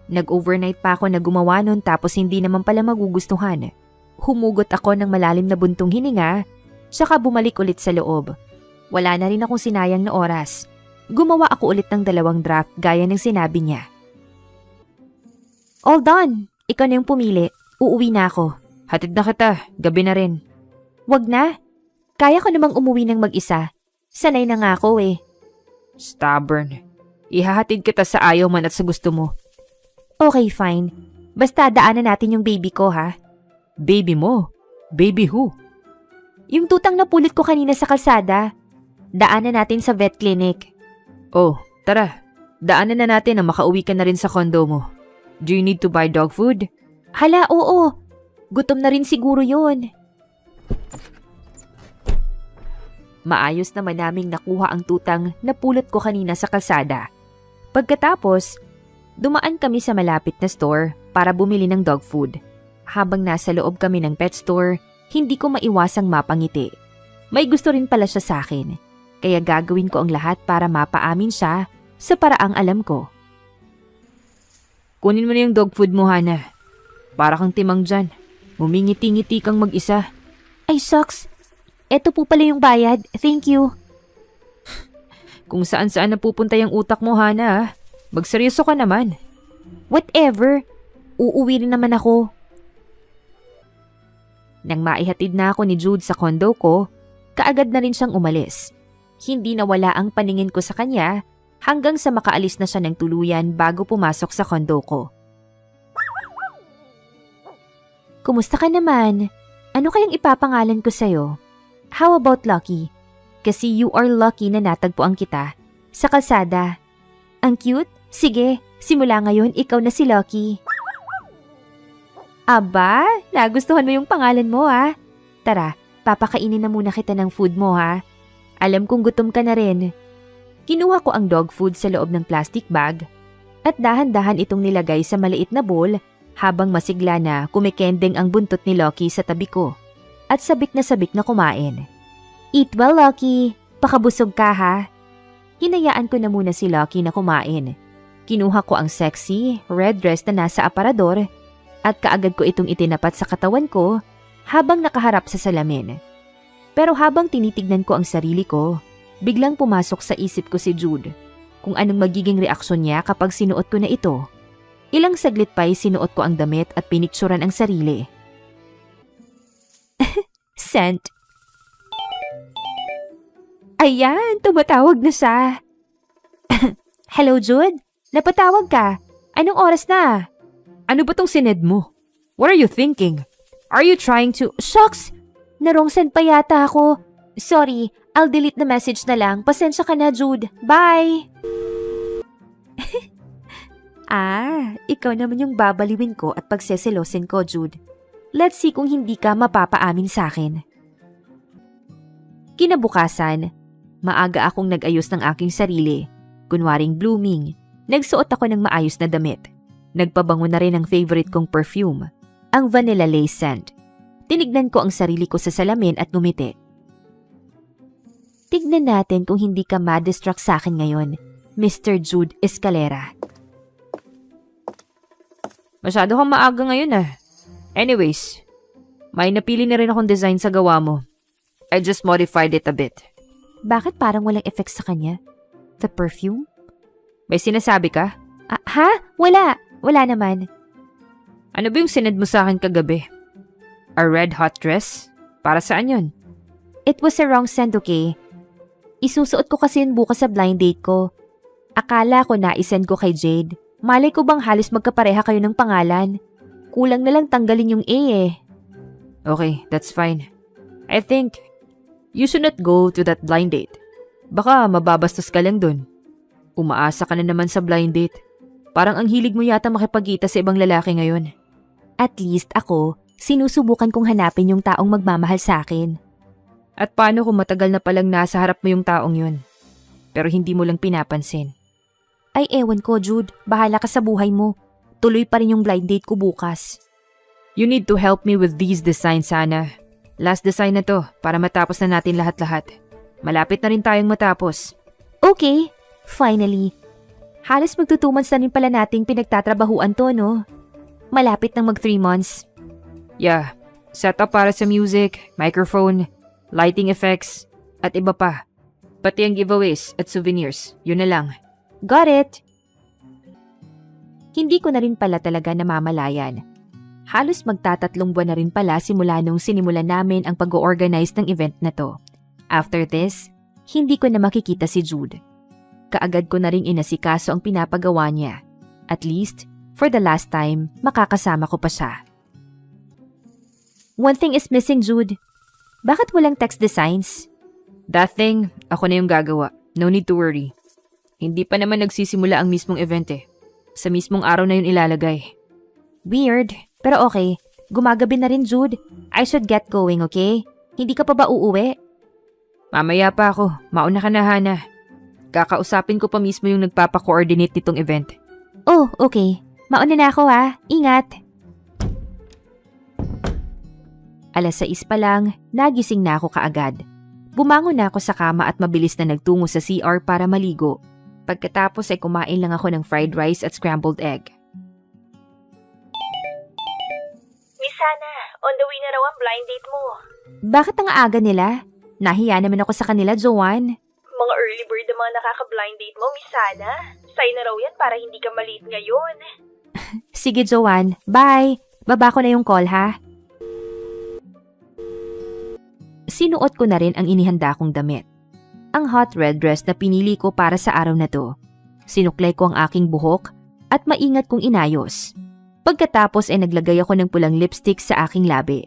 Nag-overnight pa ako na gumawa nun tapos hindi naman pala magugustuhan. Humugot ako ng malalim na buntong hininga, saka bumalik ulit sa loob. Wala na rin akong sinayang na oras. Gumawa ako ulit ng 2 draft gaya ng sinabi niya. All done. Ikaw na yung pumili. Uuwi na ako. Hatid na kita. Gabi na rin. Wag na. Kaya ko namang umuwi ng mag-isa. Sanay na nga ako eh. Stubborn. Ihahatid kita sa ayaw man at sa gusto mo. Okay, fine. Basta daanan natin yung baby ko ha. Baby mo? Baby who? Yung tutang napulot ko kanina sa kalsada. Daanan natin sa vet clinic. Oh, tara. Daanan na natin na makauwi ka na rin sa condo mo. Do you need to buy dog food? Hala, oo. Gutom na rin siguro yun. Maayos naman naming nakuha ang tutang na pulot ko kanina sa kalsada. Pagkatapos, dumaan kami sa malapit na store para bumili ng dog food. Habang nasa loob kami ng pet store, hindi ko maiwasang mapangiti. May gusto rin pala siya sa akin, kaya gagawin ko ang lahat para mapaamin siya sa paraang alam ko. Kunin mo na yung dog food mo, Hana. Para kang timang dyan. Humingiti-ngiti kang mag-isa. Ay, shucks. Eto po pala yung bayad. Thank you. Kung saan-saan napupunta yung utak mo, Hana. Magseryoso ka naman. Whatever. Uuwi rin naman ako. Nang maihatid na ako ni Jude sa condo ko, kaagad na rin siyang umalis. Hindi nawala ang paningin ko sa kanya hanggang sa makaalis na siya ng tuluyan bago pumasok sa condo ko. Kumusta ka naman? Ano kayang ipapangalan ko sa'yo? How about Lucky? Kasi you are lucky na natagpuan kita sa kalsada. Ang cute? Sige, simula ngayon ikaw na si Lucky. Aba, nagustuhan mo yung pangalan mo ha? Tara, papakainin na muna kita ng food mo ha. Alam kong gutom ka na rin. Kinuha ko ang dog food sa loob ng plastic bag At dahan-dahan itong nilagay sa maliit na bowl habang masigla na kumikending ang buntot ni Lucky sa tabi ko at sabik na kumain. Eat well, Lucky. Pakabusog ka ha. Hinayaan ko na muna si Lucky na kumain. Kinuha ko ang sexy, red dress na nasa aparador at kaagad ko itong itinapat sa katawan ko habang nakaharap sa salamin. Pero habang tinitignan ko ang sarili ko, biglang pumasok sa isip ko si Jude. Kung anong magiging reaksyon niya kapag sinuot ko na ito. Ilang saglit pa'y sinuot ko ang damit at pinicturan ang sarili. Sent. Ayan, tumatawag na siya. Hello, Jude? Napatawag ka. Anong oras na? Ano ba tong sined mo? What are you thinking? Are you trying to... Shucks! Narong send pa yata ako. Sorry, I'll delete the message na lang. Pasensya ka na, Jude. Bye! Ikaw naman yung babaliwin ko at pagseselosin ko, Jude. Let's see kung hindi ka mapapaamin sa akin. Kinabukasan, maaga akong nag-ayos ng aking sarili. Kunwaring blooming, nagsuot ako ng maayos na damit. Nagpabango na rin ang favorite kong perfume, ang vanilla lace scent. Tinignan ko ang sarili ko sa salamin at ngumiti. Tignan natin kung hindi ka ma-distract sa akin ngayon, Mr. Jude Escalera. Masyado kang maaga ngayon ah. Anyways, may napili na rin akong design sa gawa mo. I just modified it a bit. Bakit parang walang effects sa kanya? The perfume? May sinasabi ka? Ha? Wala. Wala naman. Ano ba yung sined mo sa akin kagabi? A red hot dress? Para saan yun? It was a wrong send, okay? Isusuot ko kasi yun bukas sa blind date ko. Akala ko na isend ko kay Jade. Malay ko bang halos magkapareha kayo ng pangalan? Kulang na lang tanggalin yung A eh. Okay, that's fine. I think you should not go to that blind date. Baka mababastos ka lang dun. Umaasa ka na naman sa blind date. Parang ang hilig mo yata makipagkita sa ibang lalaki ngayon. At least ako, sinusubukan kong hanapin yung taong magmamahal sa akin. At paano kung matagal na palang nasa harap mo yung taong yun? Pero hindi mo lang pinapansin. Ay ewan ko, Jude. Bahala ka sa buhay mo. Tuloy pa rin yung blind date ko bukas. You need to help me with these designs, Hannah. Last design na to para matapos na natin lahat-lahat. Malapit na rin tayong matapos. Okay, finally. Halos magto 2 months na rin pala nating pinagtatrabahuan to, no? Malapit nang mag 3 months. Yeah, setup para sa music, microphone, lighting effects, at iba pa. Pati ang giveaways at souvenirs, yun na lang. Got it! Hindi ko na rin pala talaga namamalayan. Halos magtatatlong buwan na rin pala simula nung sinimulan namin ang pag-organize ng event na to. After this, hindi ko na makikita si Jude. Kaagad ko na rin inasikaso ang pinapagawa niya. At least, for the last time, makakasama ko pa siya. One thing is missing, Jude. Bakit walang text designs? That thing, ako na yung gagawa. No need to worry. Hindi pa naman nagsisimula ang mismong event eh. Sa mismong araw na yun ilalagay. Weird, pero okay. Gumagabi na rin, Jude. I should get going, okay? Hindi ka pa ba uuwi? Mamaya pa ako. Mauna ka na, Hannah. Kakausapin ko pa mismo yung nagpapa-coordinate nitong event. Oh, okay. Mauna na ako ha. Ingat. 6:00 pa lang, nagising na ako kaagad. Bumangon na ako sa kama at mabilis na nagtungo sa CR para maligo. Pagkatapos ay kumain lang ako ng fried rice at scrambled egg. Miss Hannah, on the way na raw ang blind date mo. Bakit ang aga nila? Nahiya naman ako sa kanila, Joanne. Mga early bird ang mga nakaka-blind date mo, Miss Hannah. Sign na raw yan para hindi ka malate ngayon. Sige, Joanne. Bye. Baba ko na yung call, ha? Sinuot ko na rin ang inihanda kong damit. Ang hot red dress na pinili ko para sa araw na to. Sinuklay ko ang aking buhok at maingat kong inayos. Pagkatapos ay naglagay ako ng pulang lipstick sa aking labi.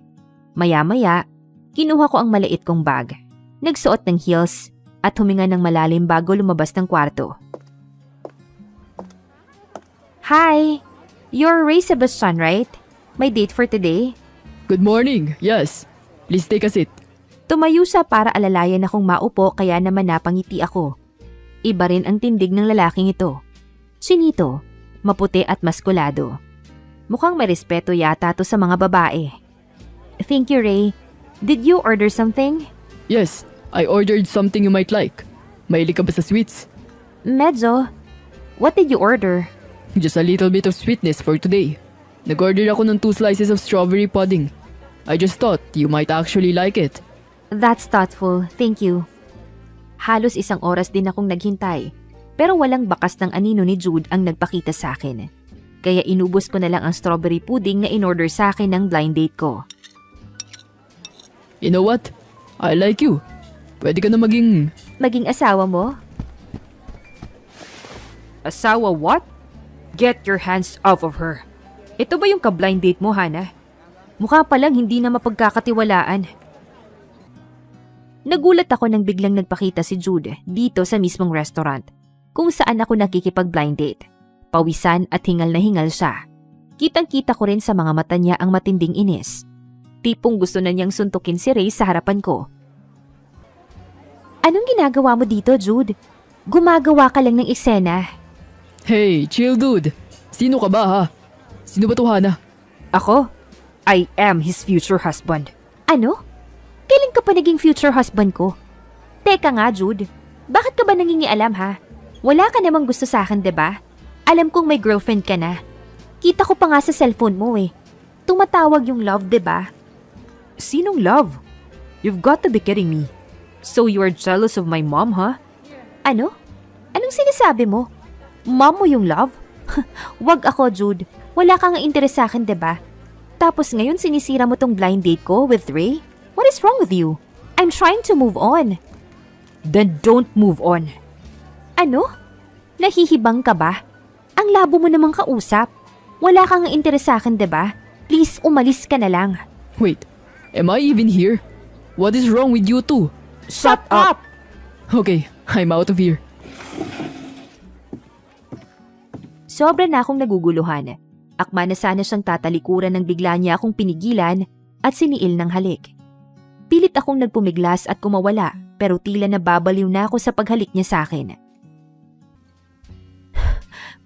Maya-maya, kinuha ko ang maliit kong bag. Nagsuot ng heels at huminga ng malalim bago lumabas ng kwarto. Hi! You're Ray Sebastian, right? May date for today? Good morning. Yes. Please take a seat. Tumayo siya para alalayan akong maupo kaya naman napangiti ako. Iba rin ang tindig ng lalaking ito. Chinito, maputi at maskulado. Mukhang may respeto yata to sa mga babae. Thank you, Ray. Did you order something? Yes, I ordered something you might like. Mahilig ka ba sa sweets? Medyo. What did you order? Just a little bit of sweetness for today. Nag-order ako ng 2 slices of strawberry pudding. I just thought you might actually like it. That's thoughtful. Thank you. Halos 1 oras din akong naghintay. Pero walang bakas ng anino ni Jude ang nagpakita sa akin. Kaya inubos ko na lang ang strawberry pudding na in-order sa akin ng blind date ko. You know what? I like you. Pwede ka na maging... Maging asawa mo? Asawa what? Get your hands off of her. Ito ba yung ka-blind date mo, Hana? Mukha palang hindi na mapagkakatiwalaan. Nagulat ako nang biglang nagpakita si Jude dito sa mismong restaurant kung saan ako nakikipag-blind date. Pawisan at hingal na hingal siya. Kitang-kita ko rin sa mga mata niya ang matinding inis. Tipong gusto na niyang suntukin si Ray sa harapan ko. Anong ginagawa mo dito, Jude? Gumagawa ka lang ng eksena. Hey, chill dude. Sino ka ba ha? Sino ba to, Hana? Ako? I am his future husband. Ano? Kailan ka pa naging future husband ko? Teka nga, Jude. Bakit ka ba nangingialam, ha? Wala ka namang gusto sa akin, 'di ba? Alam kong may girlfriend ka na. Kita ko pa nga sa cellphone mo eh. Tumatawag yung love, 'di ba? Sinong love? You've got to be kidding me. So you are jealous of my mom, huh? Ano? Anong sinasabi mo? Mom mo yung love? Wag ako, Jude. Wala kang interes sa akin, 'di ba? Tapos ngayon sinisira mo tong blind date ko with Ray? What is wrong with you? I'm trying to move on. Then don't move on. Ano? Nahihibang ka ba? Ang labo mo namang kausap. Wala kang interes sa akin, 'di ba? Please, umalis ka na lang. Wait, am I even here? What is wrong with you two? Shut up! Okay, I'm out of here. Sobra na akong naguguluhan. Akma na sana siyang tatalikuran nang bigla niya akong pinigilan at siniil ng halik. Pilit akong nagpumiglas at kumawala pero tila nababaliw na ako sa paghalik niya sa akin.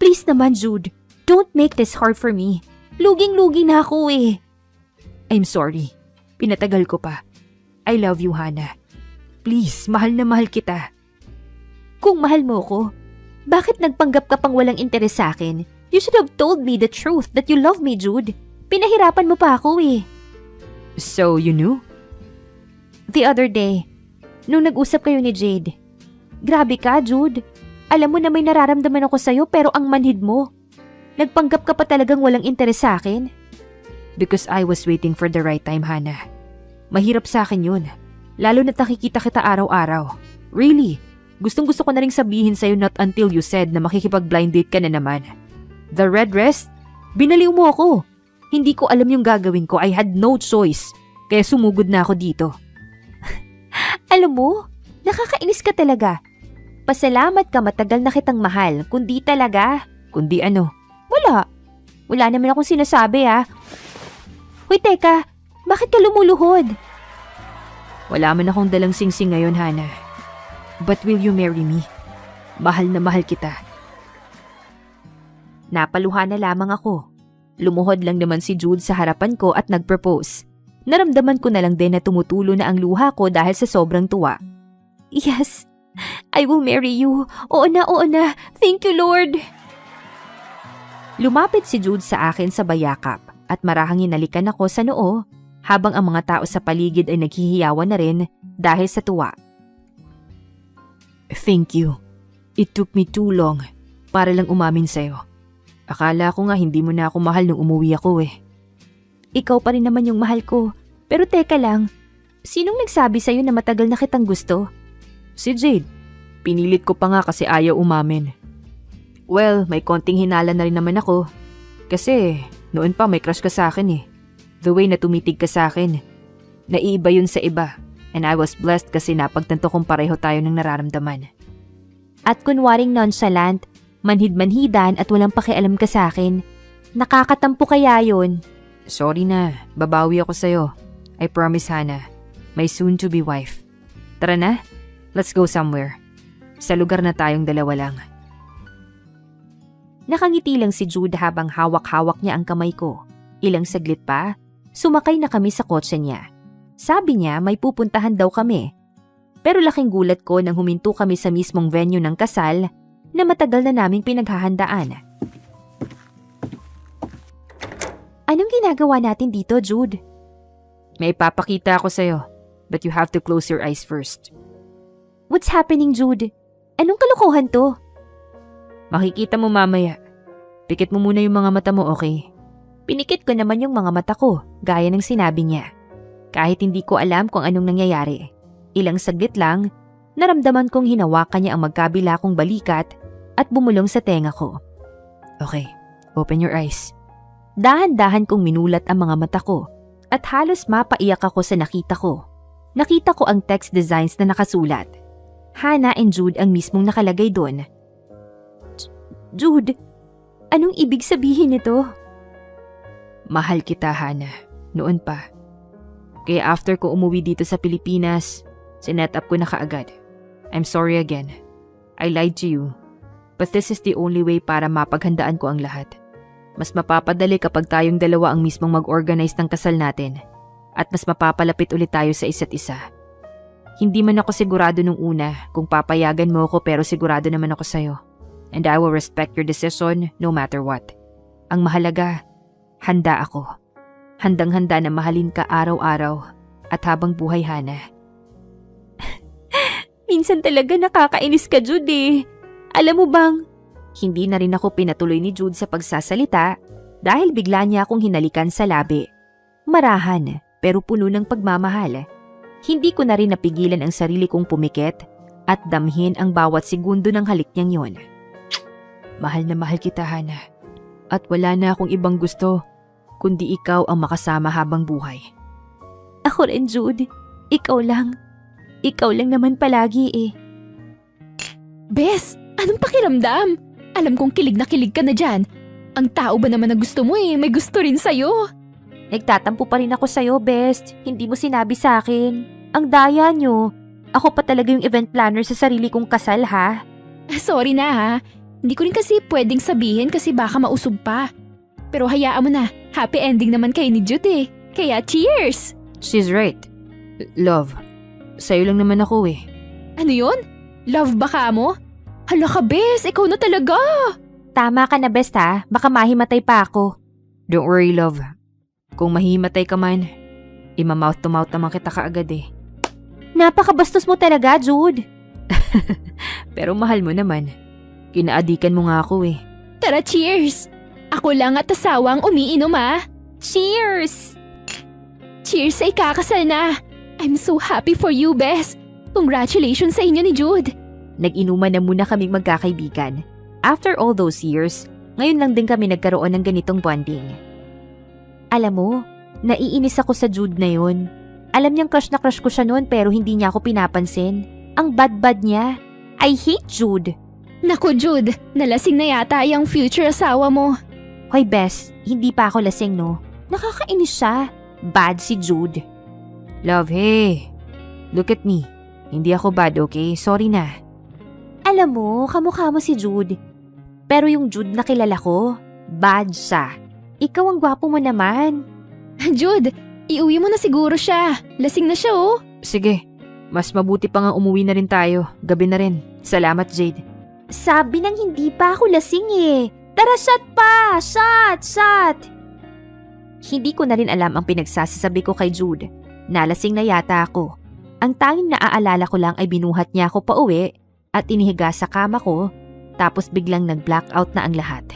Please naman, Jude. Don't make this hard for me. Luging-lugi na ako eh. I'm sorry. Pinatagal ko pa. I love you, Hana. Please, mahal na mahal kita. Kung mahal mo ko, bakit nagpanggap ka pang walang interes sa akin? You should have told me the truth that you love me, Jude. Pinahirapan mo pa ako eh. So, you knew? The other day, nung nag-usap kayo ni Jade. Grabe ka, Jude. Alam mo na may nararamdaman ako sa'yo pero ang manhid mo. Nagpanggap ka pa talagang walang interes sa akin? Because I was waiting for the right time, Hana. Mahirap sa akin yun. Lalo na't nakikita kita araw-araw. Really, gustong-gusto ko na rin sabihin sa'yo not until you said na makikipag-blind date ka na naman. The red dress? Binaliw mo ako. Hindi ko alam yung gagawin ko. I had no choice. Kaya sumugod na ako dito. Alam mo, nakakainis ka talaga. Pasalamat ka matagal na kitang mahal, kundi talaga. Kundi ano? Wala. Wala naman akong sinasabi ha. Hoy teka, bakit ka lumuluhod? Wala man akong dalang singsing ngayon, Hana. But will you marry me? Mahal na mahal kita. Napaluha na lamang ako. Lumuhod lang naman si Jude sa harapan ko at nag-propose. Naramdaman ko na lang din na tumutulo na ang luha ko dahil sa sobrang tuwa. Yes, I will marry you. Oo na, oo na. Thank you, Lord. Lumapit si Jude sa akin sa bayakap at marahang hinalikan ako sa noo habang ang mga tao sa paligid ay naghihiyawan na rin dahil sa tuwa. Thank you. It took me too long para lang umamin sa'yo. Akala ko nga hindi mo na ako mahal nung umuwi ako eh. Ikaw pa rin naman yung mahal ko. Pero teka lang, sinong nagsabi sa'yo na matagal na kitang gusto? Si Jade. Pinilit ko pa nga kasi ayaw umamin. Well, may konting hinala na rin naman ako. Kasi noon pa may crush ka sa akin eh. The way na tumitig ka sa akin. Naiiba yun sa iba. And I was blessed kasi napagtanto kong pareho tayo ng nararamdaman. At kunwaring nonchalant, manhid-manhidan at walang pakialam ka sa akin. Nakakatampo kaya yun? Sorry na, babawi ako sa'yo. I promise, Hana. My soon-to-be wife. Tara na, let's go somewhere. Sa lugar na tayong dalawa lang. Nakangiti lang si Jude habang hawak-hawak niya ang kamay ko. Ilang saglit pa, sumakay na kami sa kotse niya. Sabi niya may pupuntahan daw kami. Pero laking gulat ko nang huminto kami sa mismong venue ng kasal na matagal na naming pinaghahandaan. Anong ginagawa natin dito, Jude? May ipapakita ako sa'yo, but you have to close your eyes first. What's happening, Jude? Anong kalokohan to? Makikita mo mamaya. Pikit mo muna yung mga mata mo, okay? Pinikit ko naman yung mga mata ko, gaya ng sinabi niya. Kahit hindi ko alam kung anong nangyayari. Ilang saglit lang, naramdaman kong hinawakan niya ang magkabila kong balikat at bumulong sa tenga ko. Okay, open your eyes. Dahan-dahan kong minulat ang mga mata ko at halos mapaiyak ako sa nakita ko. Nakita ko ang text designs na nakasulat. Hannah and Jude ang mismong nakalagay doon. Jude, anong ibig sabihin nito? Mahal kita, Hannah. Noon pa. Kaya after ko umuwi dito sa Pilipinas, sinet up ko na kaagad. I'm sorry again. I lied to you. But this is the only way para mapaghandaan ko ang lahat. Mas mapapadali kapag tayong dalawa ang mismong mag-organize ng kasal natin. At mas mapapalapit ulit tayo sa isa't isa. Hindi man ako sigurado nung una kung papayagan mo ako pero sigurado naman ako sa'yo. And I will respect your decision no matter what. Ang mahalaga, handa ako. Handang-handa na mahalin ka araw-araw at habang buhay, Hannah. Minsan talaga nakakainis ka, Jude eh. Alam mo bang, hindi na rin ako pinatuloy ni Jude sa pagsasalita dahil bigla niya akong hinalikan sa labi. Marahan pero puno ng pagmamahal. Hindi ko na rin napigilan ang sarili kong pumikit at damhin ang bawat segundo ng halik niyang yon. Mahal na mahal kita, Hannah. At wala na akong ibang gusto, kundi ikaw ang makasama habang buhay. Ako rin, Jude. Ikaw lang. Ikaw lang naman palagi eh. Bes, anong pakiramdam? Alam kong kilig na kilig ka na dyan. Ang tao ba naman na gusto mo eh, may gusto rin sa'yo. Nagtatampo pa rin ako sa'yo, best. Hindi mo sinabi sa akin. Ang daya nyo. Ako pa talaga yung event planner sa sarili kong kasal, ha? Sorry na ha. Hindi ko rin kasi pwedeng sabihin kasi baka mausog pa. Pero hayaan mo na, happy ending naman kayo ni Jude eh. Kaya cheers! She's right. Love, sa'yo lang naman ako eh. Ano yun? Love ba ka mo? Hala ka, bes, ikaw na talaga! Tama ka na, best ha. Baka mahimatay pa ako. Don't worry, love. Kung mahimatay ka man, ima-mouth to mouth naman kita kaagad eh. Napakabastos mo talaga, Jude. Pero mahal mo naman. Kinaadikan mo nga ako eh. Tara, cheers! Ako lang at asawang umiinom ah. Cheers! Cheers sa ikakasal na! I'm so happy for you, Bes! Congratulations sa inyo ni Jude! Nag-inuman na muna kaming magkakaibigan. After all those years, ngayon lang din kami nagkaroon ng ganitong bonding. Alam mo, naiinis ako sa Jude na yun. Alam niyang crush na crush ko siya noon pero hindi niya ako pinapansin. Ang bad-bad niya. I hate Jude! Naku, Jude, nalasing na yata yung future asawa mo. Hoy, Bes, hindi pa ako lasing, no? Nakakainis siya. Bad si Jude. Love, hey. Look at me. Hindi ako bad, okay? Sorry na. Alam mo, kamukha mo si Jude. Pero yung Jude na kilala ko, bad siya. Ikaw ang gwapo mo naman. Jude, iuwi mo na siguro siya. Lasing na siya oh. Sige, mas mabuti pa nga umuwi na rin tayo. Gabi na rin. Salamat, Jade. Sabi nang hindi pa ako lasing eh. Tara, shot pa! Shot! Hindi ko na rin alam ang pinagsasasabi ko kay Jude. Nalasing na yata ako. Ang tanging naaalala ko lang ay binuhat niya ako pauwi at inihiga sa kama ko tapos biglang nag-blackout na ang lahat.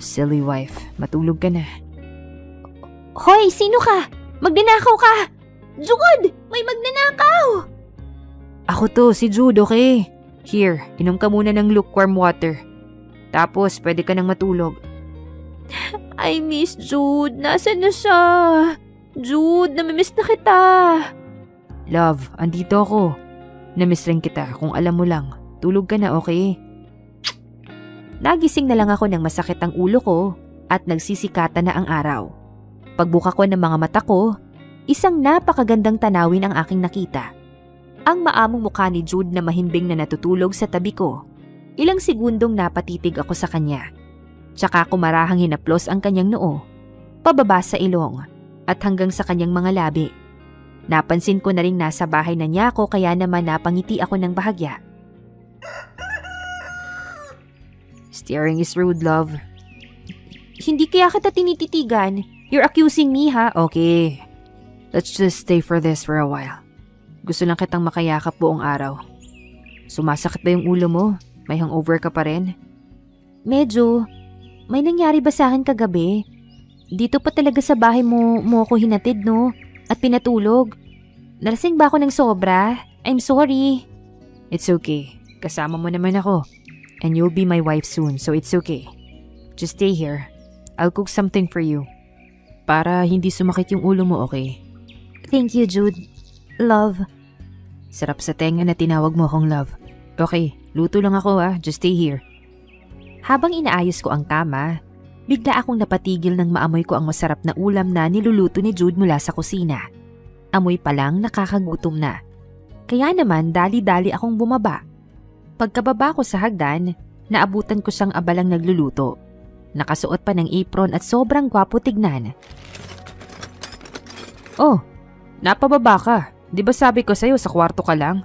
Silly wife, matulog ka na. Hoy, sino ka? Magnanakaw ka! Jude! May magnanakaw! Ako to, si Jude, okay? Here, inom ka muna ng lukewarm water. Tapos, pwede ka nang matulog. I miss Jude. Nasaan na siya? Jude, namimiss na kita. Love, andito ako. Namiss rin kita kung alam mo lang. Tulog ka na, okay? Nagising na lang ako ng masakit ang ulo ko at nagsisikata na ang araw. Pagbuka ko ng mga mata ko, isang napakagandang tanawin ang aking nakita. Ang maamong mukha ni Jude na mahimbing na natutulog sa tabi ko. Ilang segundong napatitig ako sa kanya. Tsaka ko marahang hinaplos ang kanyang noo, pababa sa ilong, at hanggang sa kanyang mga labi. Napansin ko na ring nasa bahay na niya ako kaya naman napangiti ako ng bahagya. Staring is rude, love. Hindi kaya kita tinititigan. You're accusing me, ha? Okay. Let's just stay for this for a while. Gusto lang kitang makayakap buong araw. Sumasakit ba yung ulo mo? May hangover ka pa rin? Medyo. May nangyari ba sa akin kagabi? Dito pa talaga sa bahay mo ako hinatid, no? At pinatulog. Nalasing ba ako ng sobra? I'm sorry. It's okay. Kasama mo naman ako. And you'll be my wife soon, so it's okay. Just stay here. I'll cook something for you. Para hindi sumakit yung ulo mo, okay? Thank you, Jude. Love. Sarap sa tenga na tinawag mo akong love. Okay, luto lang ako just stay here. Habang inaayos ko ang kama, bigla akong napatigil nang maamoy ko ang masarap na ulam na niluluto ni Jude mula sa kusina. Amoy pa lang nakakagutom na. Kaya naman dali-dali akong bumaba. Pagkababa ko sa hagdan, naabutan ko siyang abalang nagluluto. Nakasuot pa ng apron at sobrang gwapo tignan. Oh, napababa ka. Di ba sabi ko sa'yo sa kwarto ka lang?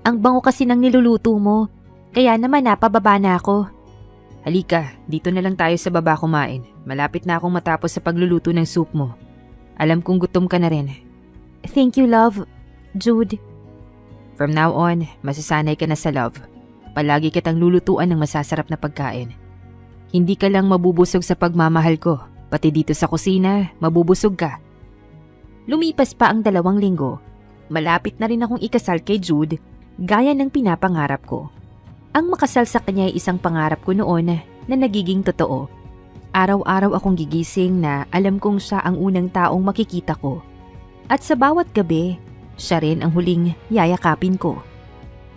Ang bango kasi ng niluluto mo, kaya naman napababa na ako. Halika, dito na lang tayo sa baba kumain. Malapit na akong matapos sa pagluluto ng soup mo. Alam kong gutom ka na rin. Thank you, love. Jude. From now on, masasanay ka na sa love. Palagi kitang lulutuan ng masasarap na pagkain. Hindi ka lang mabubusog sa pagmamahal ko. Pati dito sa kusina, mabubusog ka. Lumipas pa ang 2 linggo. Malapit na rin akong ikasal kay Jude, gaya ng pinapangarap ko. Ang makasal sa kanya ay isang pangarap ko noon na nagiging totoo. Araw-araw akong gigising na alam kong siya ang unang taong makikita ko. At sa bawat gabi, siya rin ang huling yayakapin ko.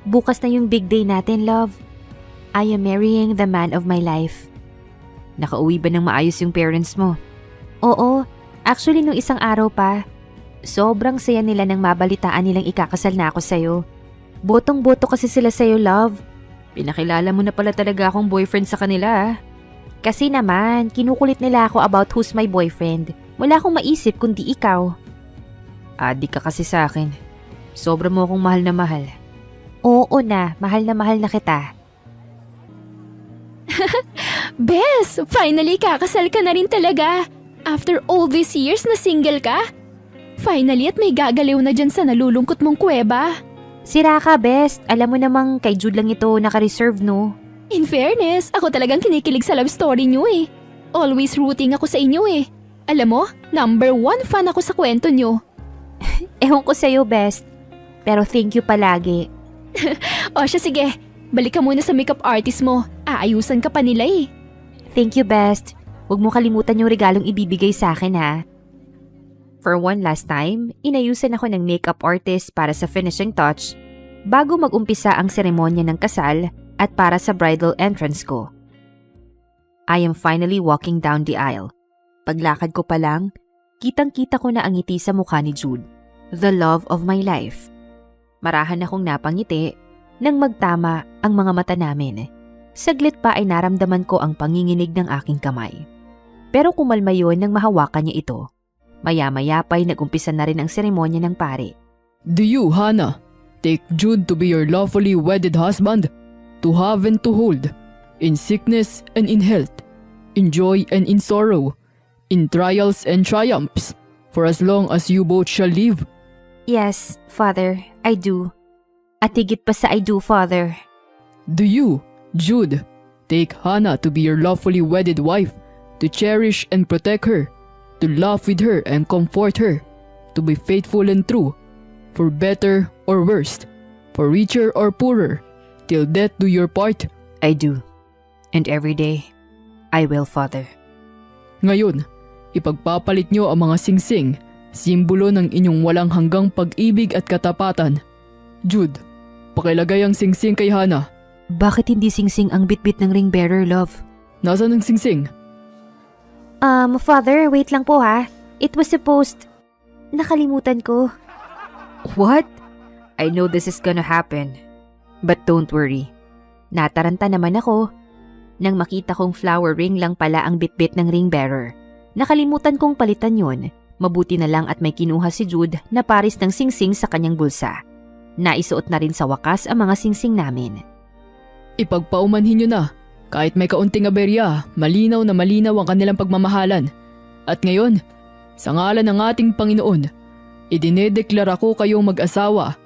Bukas na yung big day natin, love. I am marrying the man of my life. Nakauwi ba ng maayos yung parents mo? Oo, actually nung isang araw pa. Sobrang saya nila nang mabalitaan nilang ikakasal na ako sa'yo. Botong-boto kasi sila sa'yo, love. Pinakilala mo na pala talaga akong boyfriend sa kanila. Kasi naman, kinukulit nila ako about who's my boyfriend. Wala akong maisip kundi ikaw. Adik ka kasi sa akin. Sobra mo akong mahal na mahal. Oo na mahal na kita. Bes, finally kakasal ka na rin talaga. After all these years na single ka? Finally at may gagaliw na dyan sa nalulungkot mong kuweba. Sira ka, best. Alam mo namang kay Jude lang ito naka-reserve, no? In fairness, ako talagang kinikilig sa love story nyo eh. Always rooting ako sa inyo eh. Alam mo, #1 fan ako sa kwento nyo. Ewan ko sa'yo, best. Pero thank you palagi. O siya sige, balik ka muna sa makeup artist mo. Aayusan ka pa nila eh. Thank you, best. Huwag mo kalimutan yung regalong ibibigay sa akin, ha? For one last time, inayusan ako ng makeup artist para sa finishing touch bago mag-umpisa ang seremonya ng kasal at para sa bridal entrance ko. I am finally walking down the aisle. Paglakad ko pa lang, kitang-kita ko na ang ngiti sa mukha ni Jude, the love of my life. Marahan akong napangiti nang magtama ang mga mata namin. Saglit pa ay naramdaman ko ang panginginig ng aking kamay. Pero kumalma yun nang mahawakan niya ito. Maya-maya pa'y nag-umpisa na rin ang seremonya ng pare. Do you, Hannah, take Jude to be your lawfully wedded husband, to have and to hold, in sickness and in health, in joy and in sorrow, in trials and triumphs, for as long as you both shall live? Yes, Father, I do. At higit pa sa I do, Father. Do you, Jude, take Hannah to be your lawfully wedded wife, to cherish and protect her, to laugh with her and comfort her, to be faithful and true, for better or worse, for richer or poorer, till death do your part? I do. And every day, I will, Father. Ngayon, ipagpapalit niyo ang mga singsing, simbolo ng inyong walang hanggang pag-ibig at katapatan. Jude, pakilagay ang singsing kay Hannah. Bakit hindi singsing ang bitbit ng ring bearer, love? Nasaan ang singsing? Father, wait lang po ha. It was supposed... Nakalimutan ko. What? I know this is gonna happen. But don't worry. Nataranta naman ako nang makita kong flower ring lang pala ang bitbit ng ring bearer. Nakalimutan kong palitan yun. Mabuti na lang at may kinuha si Jude na paris ng singsing sa kanyang bulsa. Naisuot na rin sa wakas ang mga singsing namin. Ipagpaumanhin nyo na. Kahit may kaunting aberya, malinaw na malinaw ang kanilang pagmamahalan. At ngayon, sa ngalan ng ating Panginoon, idinedeklara ko kayong mag-asawa.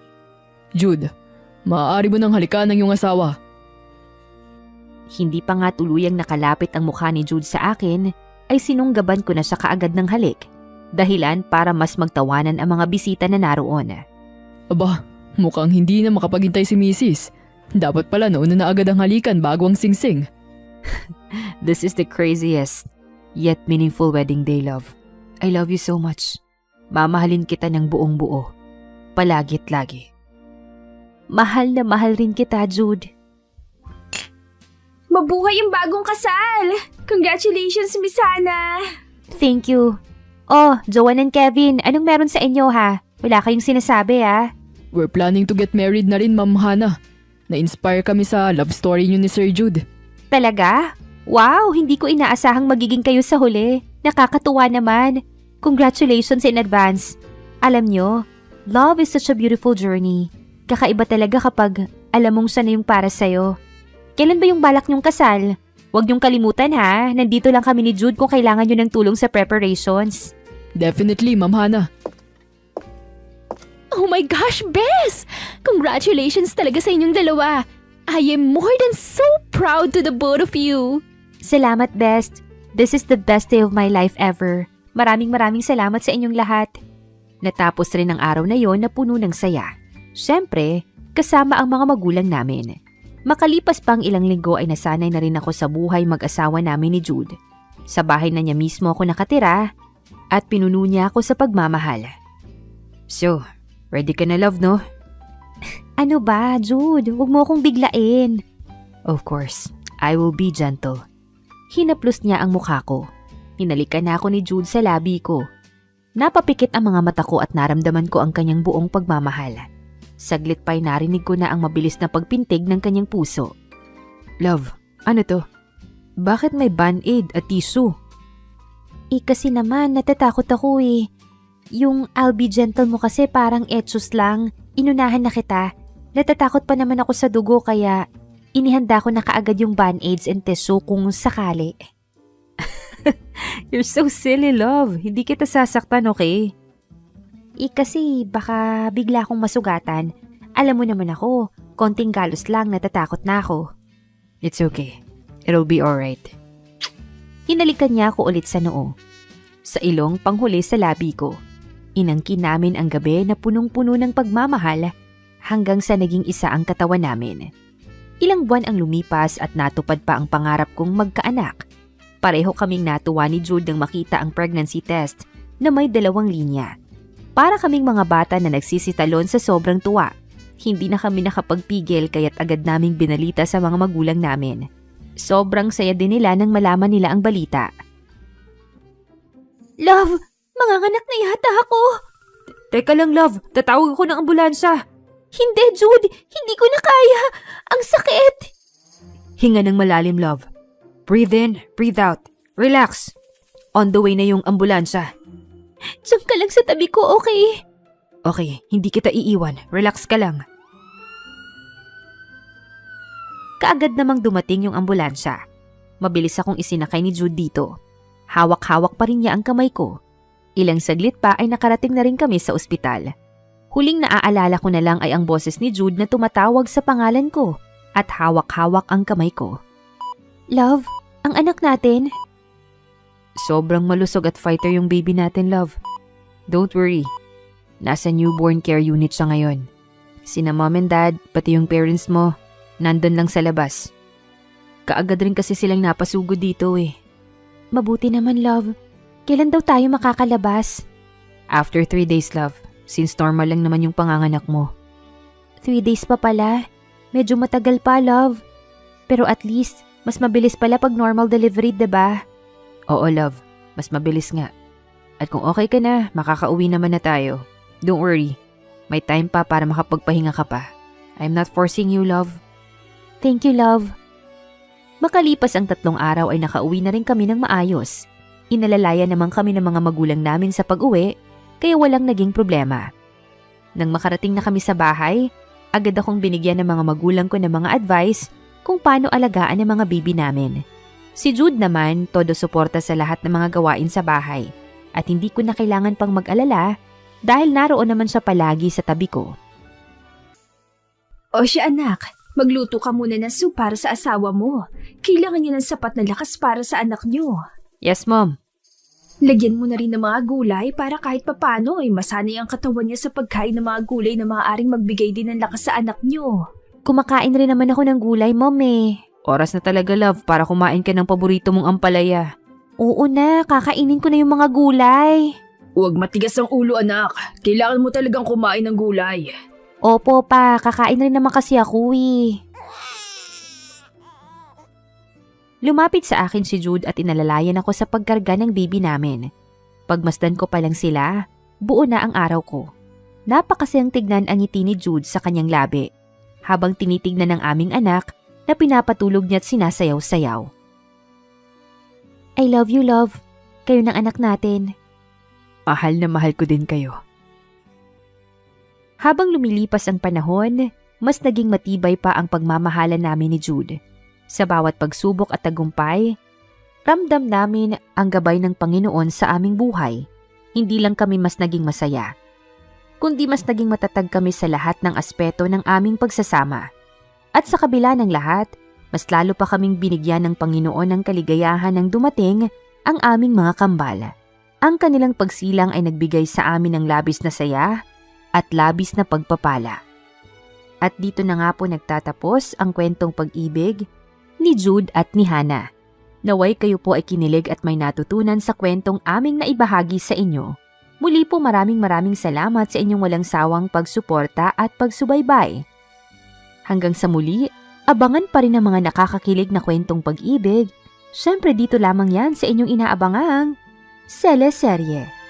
Jude, maaari mo nang halikan ng iyong asawa. Hindi pa nga tuluyang nakalapit ang mukha ni Jude sa akin, ay sinunggaban ko na siya kaagad ng halik. Dahilan para mas magtawanan ang mga bisita na naroon. Aba, mukhang hindi na makapaghintay si Mrs. Dapat pala nauna na agad ang halikan bago ang singsing. This is the craziest, yet meaningful wedding day, love. I love you so much. Mamahalin kita ng buong buo. Palagit lagi. Mahal na mahal rin kita, Jude. Mabuhay ang bagong kasal! Congratulations, Miss Hannah! Thank you. Oh, Joanne and Kevin, anong meron sa inyo ha? Wala kayong sinasabi ha? We're planning to get married na rin, Ma'am Hannah. Na-inspire kami sa love story niyo ni Sir Jude. Talaga? Wow, hindi ko inaasahang magiging kayo sa huli. Nakakatuwa naman. Congratulations in advance. Alam nyo, love is such a beautiful journey. Kakaiba talaga kapag alam mong siya na yung para sa'yo. Kailan ba yung balak nyong kasal? Huwag nyong kalimutan ha, nandito lang kami ni Jude kung kailangan nyo ng tulong sa preparations. Definitely, Ma'am Hannah. Oh my gosh, Bess! Congratulations talaga sa inyong dalawa. I am more than so proud to the both of you. Salamat, Best. This is the best day of my life ever. Maraming salamat sa inyong lahat. Natapos rin ang araw na yon na puno ng saya. Siyempre, kasama ang mga magulang namin. Makalipas pang ilang linggo ay nasanay na rin ako sa buhay mag-asawa namin ni Jude. Sa bahay na niya mismo ako nakatira at pinuno niya ako sa pagmamahal. So, ready ka na, love, no? Ano ba, Jude? Huwag mo akong biglain. Of course, I will be gentle. Hinaplos niya ang mukha ko. Hinalikan na ako ni Jude sa labi ko. Napapikit ang mga mata ko at naramdaman ko ang kanyang buong pagmamahal. Saglit pa'y narinig ko na ang mabilis na pagpintig ng kanyang puso. Love, ano to? Bakit may band-aid at tissue? Kasi naman, natatakot ako eh. Yung I'll be gentle mo kasi parang etchos lang. Inunahan na kita. Natatakot pa naman ako sa dugo kaya inihanda ko na kaagad yung band-aids and tissue kung sakali. You're so silly, love. Hindi kita sasaktan, okay? Kasi baka bigla akong masugatan. Alam mo naman ako, konting galos lang natatakot na ako. It's okay. It'll be alright. Hinalikan niya ako ulit sa noo. Sa ilong panghuli sa labi ko. Inangkin namin ang gabi na punong-puno ng pagmamahal hanggang sa naging isa ang katawan namin. Ilang buwan ang lumipas at natupad pa ang pangarap kong magkaanak. Pareho kaming natuwa ni Jude nang makita ang pregnancy test na may 2 linya. Para kaming mga bata na nagsisitalon sa sobrang tuwa. Hindi na kami nakapagpigil kaya't agad naming binalita sa mga magulang namin. Sobrang saya din nila nang malaman nila ang balita. Love, manganganak na yata ako. Teka lang, love. Tatawag ako ng ambulansya. Hindi, Jude. Hindi ko na kaya. Ang sakit. Hinga ng malalim, love. Breathe in, breathe out. Relax. On the way na yung ambulansya. Diyan ka lang sa tabi ko, okay? Okay, hindi kita iiwan. Relax ka lang. Kaagad namang dumating yung ambulansya. Mabilis akong isinakay ni Jude dito. Hawak-hawak pa rin niya ang kamay ko. Ilang saglit pa ay nakarating na rin kami sa ospital. Huling naaalala ko na lang ay ang boses ni Jude na tumatawag sa pangalan ko at hawak-hawak ang kamay ko. Love, ang anak natin. Sobrang malusog at fighter yung baby natin, love. Don't worry. Nasa newborn care unit siya ngayon. Sina mom and dad, pati yung parents mo, nandun lang sa labas. Kaagad rin kasi silang napasugod dito eh. Mabuti naman, love. Kailan daw tayo makakalabas? After 3 days, love. Since normal lang naman yung panganganak mo. 3 days pa pala. Medyo matagal pa, love. Pero at least, mas mabilis pala pag normal delivery, diba? Oo, love. Mas mabilis nga. At kung okay ka na, makakauwi naman na tayo. Don't worry. May time pa para makapagpahinga ka pa. I'm not forcing you, love. Thank you, love. Makalipas ang 3 araw ay nakauwi na rin kami ng maayos. Inalalayan naman kami ng mga magulang namin sa pag-uwi, kaya walang naging problema. Nang makarating na kami sa bahay, agad akong binigyan ng mga magulang ko ng mga advice kung paano alagaan ang mga baby namin. Si Jude naman, todo suporta sa lahat ng mga gawain sa bahay at hindi ko na kailangan pang mag-alala dahil naroon naman siya palagi sa tabi ko. O siya anak, magluto ka muna ng soup para sa asawa mo. Kailangan niya ng sapat na lakas para sa anak niyo. Yes, Mom. Lagyan mo na rin ng mga gulay para kahit papano ay masanay ang katawan niya sa pagkain ng mga gulay na maaaring magbigay din ng lakas sa anak niyo. Kumakain rin naman ako ng gulay, Mom eh. Oras na talaga, love, para kumain ka ng paborito mong ampalaya. Oo na, kakainin ko na yung mga gulay. Huwag matigas ang ulo anak, kailangan mo talagang kumain ng gulay. Opo pa, kakain rin naman kasi ako eh. Lumapit sa akin si Jude at inalalayan ako sa pagkarga ng baby namin. Pagmasdan ko pa lang sila, buo na ang araw ko. Napakasayang tignan ang ngiti ni Jude sa kanyang labi, habang tinitignan ng aming anak na pinapatulog niya't sinasayaw-sayaw. I love you, love. Kayo ng anak natin. Mahal na mahal ko din kayo. Habang lumilipas ang panahon, mas naging matibay pa ang pagmamahalan namin ni Jude. Sa bawat pagsubok at tagumpay, ramdam namin ang gabay ng Panginoon sa aming buhay. Hindi lang kami mas naging masaya, kundi mas naging matatag kami sa lahat ng aspeto ng aming pagsasama. At sa kabila ng lahat, mas lalo pa kaming binigyan ng Panginoon ng kaligayahan nang dumating ang aming mga kambal. Ang kanilang pagsilang ay nagbigay sa amin ng labis na saya at labis na pagpapala. At dito na nga po nagtatapos ang kwentong pag-ibig ni Jude at ni Hannah. Naway kayo po ay kinilig at may natutunan sa kwentong aming naibahagi sa inyo. Muli po maraming salamat sa inyong walang sawang pagsuporta at pagsubaybay. Hanggang sa muli, abangan pa rin ang mga nakakakilig na kwentong pag-ibig. Siyempre dito lamang yan sa inyong inaabangang Teleserye.